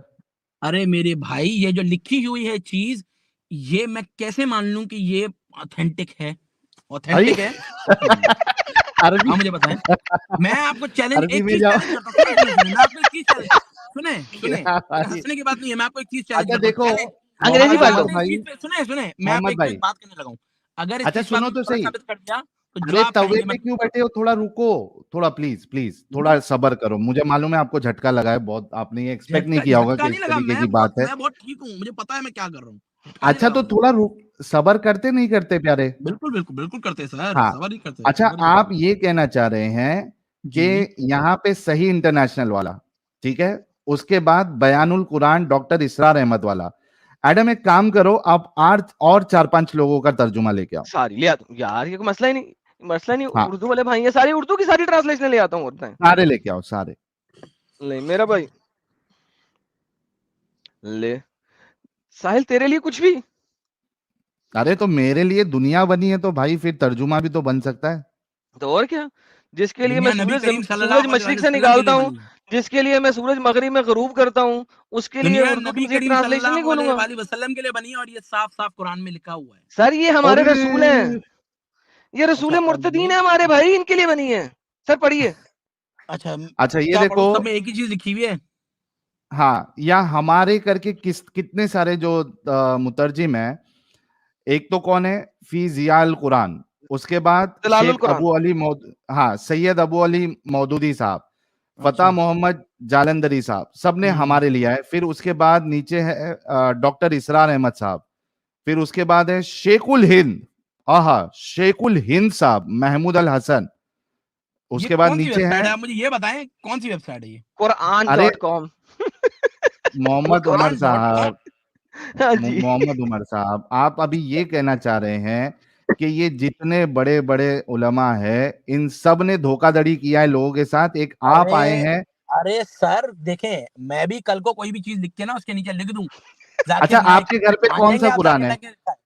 ارے میرے بھائی یہ جو لکھی ہوئی ہے چیز، یہ میں کیسے مان لوں کہ یہ اوتھینٹک ہے؟ اوتھینٹک ہے؟ عربی ہاں مجھے بتائیں. میں آپ کو چیلنج، عربی ایک میں چیز جاؤ. چیلنج کرتا ہوں. سنیں میں آپ کو ایک چیز چیلنج، سنیں کیا بھائی؟ ہنسنے کی بات نہیں ہے. میں آپ کو ایک چیز چیلنج اچھا کرتا ہوں. دیکھو چیلنج، انگریزی محمد اگر پڑھ آپ لو. عمر نے اس بھائی، چیز پہ، سنیں میں آپ کو محمد ایک بھائی، بات کرنے لگا ہوں. اگر اس اچھا چیز پہ آپ سنو نے تو غلط صحیح. ثابت کر دیا تو جو ارے آپ توے کہیں گے پہ میں، کیوں بیٹھے ہو؟ تھوڑا رکو، تھوڑا پلیز تھوڑا صبر کرو. مجھے معلوم ہے آپ کو جھٹکا لگا ہے بہت، آپ نے یہ ایکسپیکٹ نہیں کیا ہوگا جھٹکا کہ نہیں اس لگا. طریقے کی بات ہے. میں بہت ٹھیک ہوں، مجھے پتا ہے میں کیا کر رہا ہوں. جھٹکا نہیں اچھا لگا تو مجھے. تھوڑا صبر کرتے نہیں کرتے پیارے؟ بالکل بالکل بالکل کرتے سر، ہاں. صبر ہی کرتے، اچھا صبر ہی کرتے. آپ یہ کہنا چاہ رہے ہیں جی کہ یہاں پہ صحیح انٹرنیشنل والا، ٹھیک ہے، اس کے بعد بیان القرآن ڈاکٹر اسرار احمد والا. ایڈم ایک کام کرو، آپ 8 اور 4-5 لوگوں کا ترجمہ لے کے آؤ. ساری لے آتا ہوں یار، یہ کوئی مسئلہ نہیں. ہاں اردو والے بھائی ہیں ساری، اردو کی ساری ٹرانسلیشن لے آتا ہوں. ہوتا ہے سارے لے کے آؤ، سارے. لے میرا بھائی لے. ساحل تیرے لیے کچھ بھی. ارے تو میرے لیے دنیا بنی ہے تو بھائی پھر ترجمہ بھی تو بن سکتا ہے. تو اور کیا، جس کے لیے دنیا میں نبی سورج کریم صلی سورج اللہ علیہ مشرق سے وسلم کے نکالتا لیے ہوں، بنی ہے، جس کے لیے میں سورج مغرب میں غروب کرتا ہوں، اس کے لیے دنیا اردو کی نبی مزید کریم صلی ٹرانسلیشن نہیں اللہ کھولوں گا؟ علیہ وسلم کے لیے بنی ہے، اور یہ صاف صاف قرآن میں لکھا ہوا ہے. سر یہ ہمارے ارے رسول ہیں، یہ رسول اچھا مرتدین ہیں ہمارے بھائی، ان کے لیے بنی ہے. سر پڑھیے. اچھا اچھا یہ کیا پڑھوں؟ دیکھو، سب میں ایک ہی چیز لکھی ہوئی ہے. ہاں یا ہمارے کر کے کتنے سارے جو مترجم ہیں، ایک تو کون ہے، فی ضیاء القرآن، اس کے بعد جلال شیخ القرآن. ابو علی ہاں سید ابو علی مودودی صاحب، فتح اچھا محمد جالندری صاحب، سب نے ہوں، ہمارے لیا ہے. پھر اس کے بعد نیچے ہے ڈاکٹر اسرار احمد صاحب. پھر اس کے بعد ہے شیخ الہند، شیخ الہند صاحب محمود الحسن. اس یہ کے بعد کون سی ویب نیچے سائٹ ہے، ہے؟ آپ مجھے یہ بتائیں کون سی ویب سائٹ ہے یہ؟ ارے قرآن.com. محمد عمر قرآن.com. صاحب، ہاں جی. محمد عمر صاحب، آپ ابھی یہ کہنا چاہ رہے ہیں کہ یہ جتنے بڑے بڑے علماء ہیں ان سب نے دھوکہ دڑی کیا ہے لوگوں کے ساتھ، ایک آپ آئے ہیں. ارے سر دیکھیں، میں بھی کل کو کوئی بھی چیز لکھ کے نا اس کے نیچے لکھ دوں ذاکر اچھا آپ نائک، کے گھر پہ مان کون جائیں سا گے آپ قرآن ذاکر ہے؟ نائک کے لکھا ہے؟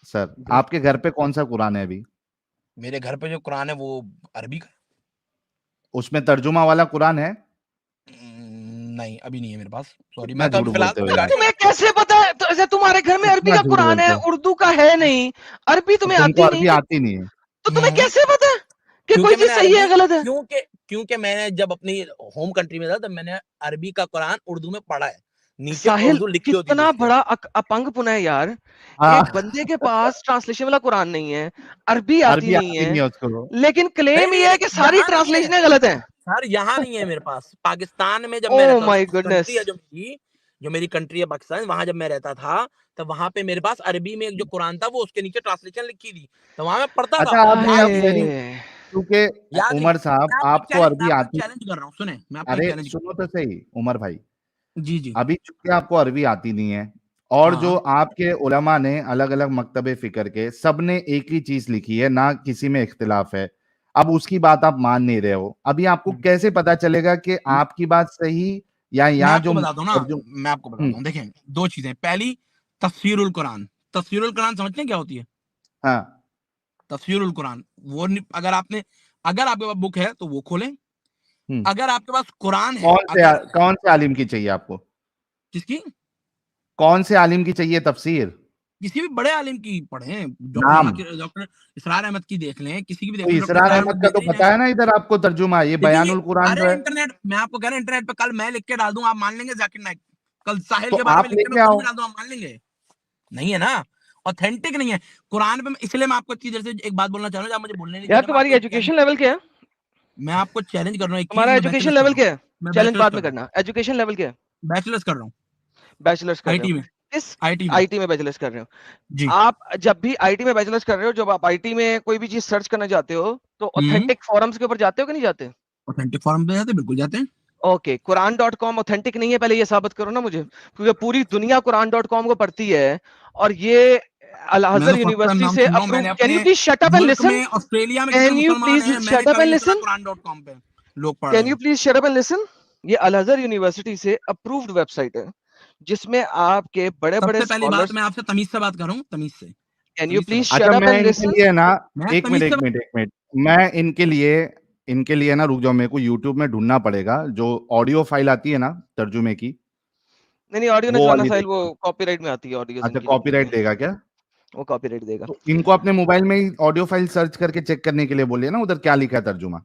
سر آپ کے گھر پہ کون سا قرآن ہے ابھی؟ میرے گھر پہ جو قرآن ہے وہ عربی کا. اس میں ترجمہ والا قرآن ہے؟ نہیں ابھی نہیں ہے میرے پاس، سوری. کتنا میں تو جھوٹ ابھی فی الحال بولتے تو ہو میں یار، گاڑی میں. تمہیں کیسے پتا ہے؟ تو ایسے تمہارے گھر میں عربی کتنا کا جھوٹ قرآن ہے، بولتے ہو. اردو کا ہے نہیں، عربی تمہیں تم کو آتی نہیں، عربی آتی نہیں ہے؟ تو تمہیں کیسے پتا کہ کوئی کیونکہ میں چیز نے صحیح ہے عربی، غلط ہے؟ کیونکہ میں نے جب اپنی ہوم کنٹری میں تھا تب میں نے عربی کا قرآن اردو میں پڑھا ہے، نیچے ساحل اردو لکھی ہوتی تھی کتنا اس کے. بڑا اپنگ پنا ہے یار. ہاں ایک بندے کے پاس ٹرانسلیشن والا قرآن نہیں ہے، عربی آتی عربی نہیں آتی نہیں ہے، ہے اس کو. لیکن کلیم یہ ہے کہ نہیں ساری یہاں نہیں ہے ٹرانسلیشنیں غلط ہیں. سر، یہاں نہیں ہے میرے پاس. پاکستان میں جب میں او رہتا مائی تھا، گڈنس. کنٹری ہے جو میری کنٹری ہے پاکستان، وہاں جب میں رہتا تھا تو وہاں پہ میرے پاس عربی میں ایک جو قرآن تھا وہ اس کے نیچے ٹرانسلیشن لکھی تھی، تو وہاں میں پڑھتا تھا. اچھا آپ یاد نہیں ہے، کیونکہ یاد نہیں ہے. عمر صاحب میں آپ کو عربی آپ کو آتی، چیلنج کر رہا ہوں، سنیں میں آپ کو ارے چیلنج. سنو تو صحیح عمر بھائی، جی جی ابھی چونکہ آپ کو عربی آتی نہیں ہے، اور ہاں جو آپ کے علماء نے الگ الگ مکتب فکر کے سب نے ایک ہی چیز لکھی ہے، نہ کسی میں اختلاف ہے. اب اس کی بات آپ مان نہیں رہے ہو، ابھی آپ کو کیسے پتا چلے گا کہ آپ کی بات صحیح یا میں یہاں آپ جو کو بتاتا ہوں نا، میں آپ کو بتاتا ہوں. دیکھیں دو چیزیں، پہلی تفسیر القرآن. تفسیر القرآن سمجھتے ہیں کیا ہوتی ہے؟ ہاں تفسیر القرآن وہ اگر آپ کے پاس بک ہے تو وہ کھولیں. اگر آپ کے پاس قرآن ہے، کون سے عالم کی چاہیے آپ کو؟ کس کی؟ کون سے عالم کی چاہیے تفسیر؟ کسی بھی بڑے عالم کی پڑھیں، نام ڈاکٹر اسرار احمد کی دیکھ لیں، کسی کی بھی تو دیکھ لیں. ڈاکٹر اسرار اسرار احمد احمد کا دیکھ تو لیں. پتا ہے نا ادھر آپ کو ترجمہ، یہ بیان القرآن جو ہے. انٹرنیٹ میں آپ کو کہہ رہا ہوں، انٹرنیٹ پہ کل میں لکھ کے ڈال دوں، آپ مان لیں گے ذاکر نائک؟ کل ساحل تو کے بارے میں آپ لکھ لے کے میں کے کچھ آؤ. بھی ڈال دوں، آپ مان لیں گے؟ نہیں ہے نا، اوتھینٹک نہیں ہے قرآن پہ. اس لیے میں آپ کو اچھی طرح سے ایک بات بولنا چاہ رہا ہوں، آپ مجھے بولنے نہیں دے یار رہے. تمہاری ایجوکیشن لیول کیا ہے؟ میں آپ کو چیلنج کر رہا ہوں ایک چیز، تمہارا میں ایجوکیشن بیچلرز کر لیول رہا ہوں. کیا ہے؟ میں چیلنج بیچلرز بعد کر میں رہا ہوں. کرنا. ایجوکیشن لیول کیا ہے؟ بیچلرز کر رہا ہوں بیچلرز کر آئی رہے ٹی ہو؟ میں. کس آئی ٹی میں. آئی ٹی میں بیچلرز کر رہے ہو؟ جی آپ جب بھی آئی ٹی میں بیچلرز کر رہے ہو، جب آپ آئی ٹی میں کوئی بھی چیز سرچ کرنا چاہتے ہو تو اوتھینٹک فورمز کے اوپر جاتے ہو کہ نہیں جاتے؟ اوتھینٹک فارم پہ جاتے ہیں، بالکل جاتے ہیں. اوکے، قرآن.com اوتھینٹک نہیں ہے، پہلے یہ ثابت کرو نا مجھے، کیونکہ پوری دنیا قرآن.com کو پڑھتی ہے اور یہ میں الازہر تو فرسٹ ٹائم یونیورسٹی نام سے سن رہا ہوں. میں اپروو. نے کین یو اپنے پلیز شٹ اپ اینڈ ملک لسن؟ میں آسٹریلیا میں جتنے کین یو مسلمان پلیز ہیں، میں نے شٹ اپ کبھی اینڈ نہیں سنا لسن؟ قرآن.com پہ لوگ پڑھ رہے کین ہوں. You please shut up and listen? یہ الازہر یونیورسٹی سے اپرووڈ ویب سائٹ ہے جس میں آپ کے بڑے سب بڑے سے پہلی بات، اسکالرس. میں آپ سے تمیز سے بات کر رہا ہوں، تمیز سے. کین یو تمیز سے پلیز بات اچھا شٹ اپ میں اینڈ ان کے لسن؟ لیے نا میں ایک تمیز سے منٹ میں ان کے لیے نا رک جاؤ، میرے کو یوٹیوب میں ڈھونڈنا پڑے گا جو آڈیو فائل آتی ہے نا ترجمے کی. نہیں آڈیو نہ وہ چلانا والی ساحل، وہ دیکھو. کاپی رائٹ میں آتی ہے آڈیوز، ان اچھا کی کاپی لگتی ہے، رائٹ دے گا کیا؟ وہ کاپی رائٹ دے گا. تو ان کو اپنے موبائل میں ہی آڈیو فائل سرچ کر کے چیک کرنے کے لیے بولیے نا ادھر کیا لکھا ہے ترجمہ.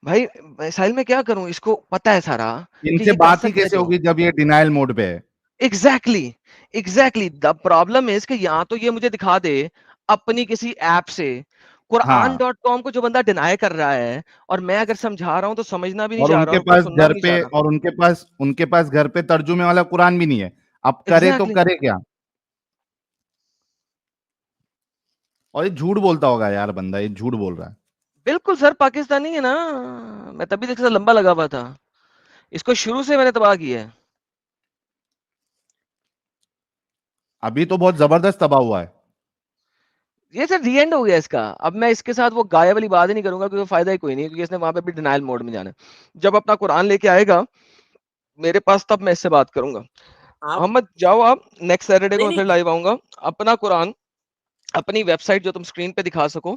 بھائی ساحل میں کیا کروں، اس کو پتا ہے سارا ان کہ سے یہ کر بات ہی سکتے کیسے تو. ہوگی جب یہ ڈینائل موڈ پہ ہے؟ ایگزیکٹلی دا پرابلم از کہ یہاں تو یہ مجھے دکھا دے اپنی کسی ایپ سے ہاں، قرآن.com کو جو بندہ ڈینائی کر رہا ہے، اور میں اگر سمجھا رہا ہوں تو سمجھنا بھی نہیں اور چاہ ان رہا کے ہوں تو پاس سننا بھی نہیں چاہ رہا. ان کے پاس گھر پہ ترجمے والا قرآن بھی نہیں ہے. اب کرے تو ایگزیکٹلی. کرے کیا؟ اور یہ جھوٹ بولتا ہوگا یار بندہ، یہ جھوٹ بول رہا ہے. بالکل سر، پاکستانی ہے نا، میں تبھی دیکھ لمبا لگا ہوا تھا، اس کو شروع سے میں نے تباہ کیا ہے. ابھی تو بہت زبردست تباہ ہوا ہے. یہ سر ری اینڈ ہو گیا اس کا. اب میں اس کے ساتھ وہ گائے والی بات ہی نہیں کروں گا کیونکہ فائدہ ہی کوئی نہیں، کیونکہ اس نے وہاں پہ بھی ڈینائل موڈ میں جانا ہے. جب اپنا قرآن لے کے آئے گا میرے پاس تب میں اس سے بات کروں گا. آپ محمد جاؤ، آپ نیکسٹ سیٹرڈے کو نہیں میں پھر نہیں لائیو آؤں گا. اپنا قرآن اپنی ویب سائٹ جو تم سکرین پہ دکھا سکو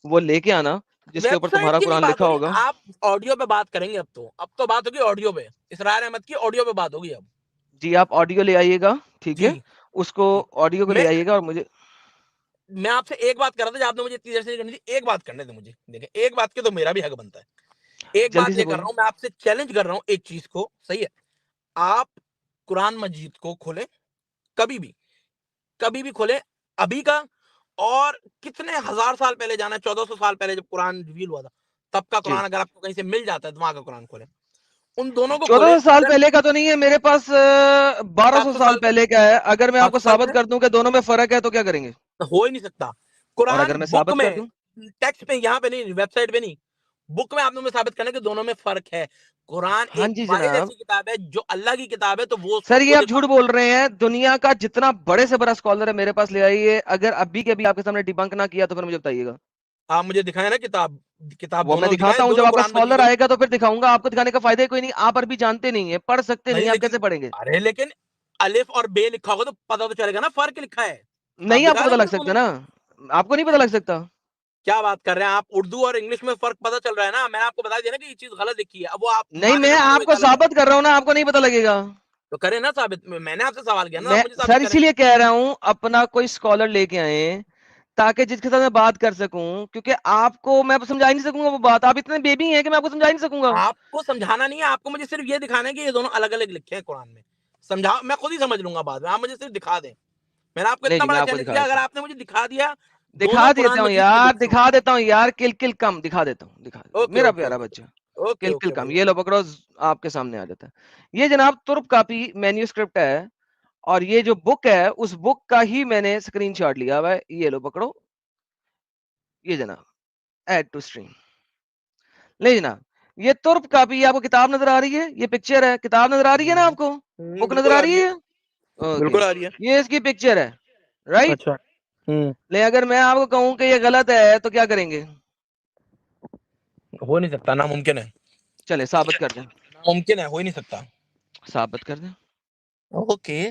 وہ لے کے آنا، جس کے اوپر ویب سائٹ تمہارا کی نہیں قرآن بات لکھا ہوگی، ہوگا. آپ آڈیو پہ بات کریں گے. اب تو بات ہوگی آڈیو پہ، اسرار احمد کی آڈیو پہ بات ہوگی اب. جی آپ آڈیو لے آئیے گا, ٹھیک ہے, جی اس کو جی. آڈیو کو میں لے آئیے گا. اور مجھے میں آپ سے ایک بات کر رہا تھا جو آپ نے مجھے اتنی دیر سے نہیں کرنی تھی. ایک بات کرنے دیں مجھے. دیکھیں ایک بات کے تو میرا بھی حق بنتا ہے. ایک جلدی بات سے یہ کر بولیں. رہا ہوں، میں آپ سے چیلنج کر رہا ہوں ایک چیز کو. صحیح ہے، آپ قرآن مجید کو کھولیں کبھی بھی کھولیں ابھی کا، اور کتنے ہزار سال پہلے جانا ہے، 1400 سال پہلے جب قرآن ریویل ہوا تھا تب کا جی قرآن اگر آپ کو کہیں سے مل جاتا ہے تو وہاں کا قرآن کھولیں. ان دونوں کو کھولیں. 1400 سال اگر پہلے کا تو نہیں ہے میرے پاس, 1200 700 سال سال کا پہلے کا ہے. اگر میں آپ کو 700 سال ثابت کا کر دوں کہ دونوں میں فرق ہے تو کیا کریں گے؟ ہو ہی نہیں سکتا. اور قرآن اگر میں بک ثابت میں، کر دوں, ٹیکسٹ پہ، یہاں پہ نہیں، ویب سائٹ پہ نہیں، بک میں آپ نے ثابت کرنا کہ دونوں میں فرق ہے. قرآن ہاں ایک جی واحد جناب. ایسی کتاب ہے جو اللہ کی کتاب ہے، تو وہ سر سب یہ کو آپ دکھا. جھوٹ بول رہے ہیں. دنیا کا جتنا بڑے سے بڑا اسکالر ہے میرے پاس لے آئیے. اگر ابھی کے ابھی آپ کے سامنے ڈیبنک نہ کیا تو پھر مجھے بتائیے گا. آپ مجھے دکھائیں نا کتاب وہ میں دونوں دکھائیں، دکھاتا ہوں, جب دونوں آپ کا قرآن مجید اسکالر ہو. آئے گا تو پھر دکھاؤں گا. آپ کو دکھانے کا فائدہ ہی کوئی نہیں. آپ عربی جانتے نہیں ہیں, پڑھ سکتے نہیں, نہیں آپ لیکن کیسے پڑھیں گے؟ ارے لیکن الف اور بے لکھا ہوگا تو پتا تو چلے گا نا فرق لکھا ہے. آپ نہیں آپ کو دکھا پتا دیں لگ مجھے سکتا دونوں. نا, آپ کو نہیں پتا لگ سکتا. کیا بات کر رہے ہیں آپ؟ اردو اور انگلش میں فرق پتا چل رہا ہے نا. میں نے آپ کو بتا دیا نا کہ یہ چیز غلط لکھی ہے. اب وہ آپ نہیں مانے میں نہ مانے وہ آپ ایک کو الگ بات. ثابت کر رہا ہوں نا, آپ کو نہیں پتا لگے گا. تو کریں نا ثابت. میں نے آپ سے سوال کیا نا، میں آپ مجھے ثابت سر کریں. اسی لیے کہہ رہا ہوں اپنا کوئی اسکالر لے کے آئیں تاکہ جس کے ساتھ میں بات کر سکوں, کیونکہ آپ کو میں سمجھا ہی نہیں سکوں گا وہ بات. آپ اتنے بیبی ہیں کہ میں آپ کو سمجھا ہی نہیں سکوں گا. آپ کو سمجھانا نہیں ہے، آپ کو مجھے صرف یہ دکھانا ہے کہ یہ دونوں الگ الگ لکھے ہیں قرآن میں. سمجھا، میں خود ہی سمجھ لوں گا بعد میں. آپ مجھے صرف دکھا دیں. میں نے آپ کو نہیں اتنا جی, میں بڑا آپ کو چیلنج دکھا کیا، دیتا اگر ہوں, آپ نے مجھے دکھا دیا دکھا دونوں دیتا قرآن ہوں مجید کے یار, لکھے دکھا دیتا ہوں یار. کل کم دکھا دیتا ہوں, دکھا دیتا ہوں. اوکے میرا اوکے پیارا اوکے بچہ, اوکے کل اوکے کم. بھائی. یہ لو پکڑو, آپ کے سامنے آ جاتا ہے. یہ جناب ترک کاپی مینیوسکرپٹ ہے, اور یہ جو بک ہے اس بک کا ہی میں نے اسکرین شاٹ لیا ہوا ہے. یہ لو پکڑو, یہ جناب ایڈ ٹو اسٹریم. لے جناب, یہ ترک کاپی. آپ کو کتاب نظر آ رہی ہے, یہ پکچر ہے, کتاب نظر آ رہی ہے نا آپ کو, بک نظر بالکل آ آ رہی رہی ہے، ہے. اوکے, بالکل آ رہی ہے. یہ اس کی پکچر ہے, رائٹ. اچھا. لے اگر میں آپ کو کہوں کہ یہ غلط ہے تو کیا کریں گے؟ ہو نہیں سکتا، ناممکن ہے. چلے ثابت کر دیں, ناممکن ہے، ہو ہی نہیں سکتا. ثابت کر دیں. اوکے.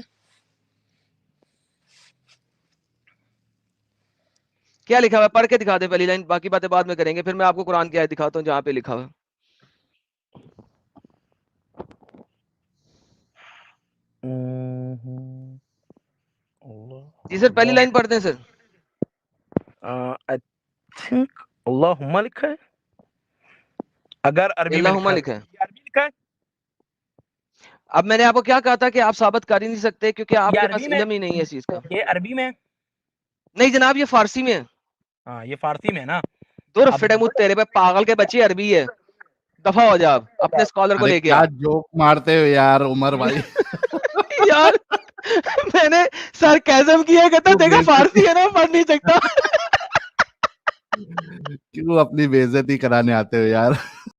کیا لکھا ہوا ہے پڑھ کے دکھا دیں پہلی لائن, باقی باتیں بعد میں کریں گے. پھر میں آپ کو قرآن کی آیت دکھاتا ہوں جہاں پہ لکھا ہوا ہے. جی سر, پہلی لائن پڑھتے ہیں سر. آئی تھنک اللہم لکھا ہے. اگر عربی میں اللہم لکھا ہے لکھا ہے. یہ عربی لکھا ہے. اب میں نے آپ کو کیا کہا تھا کہ آپ ثابت کر ہی نہیں سکتے کیونکہ آپ یہ کے عربی پاس میں، علم ہی نہیں ہے اس چیز کا. یہ عربی میں. نہیں جناب, یہ فارسی میں ہے. ہاں یہ فارسی میں ہے نا. دور اب فٹے منہ تیرے پہ, پاگل کے بچے, عربی ہے. دفع ہو جا, آپ اپنے اسکالر کو ارے لے کے کیا آ. جوک مارتے ہو یار عمر بھائی. یار میں نے سارکیزم کیا, کہتا کیوں دیکھا بےعزتی فارسی ہے نا, پڑھ نہیں سکتا. کیوں اپنی بے عزتی کرانے آتے ہو یار.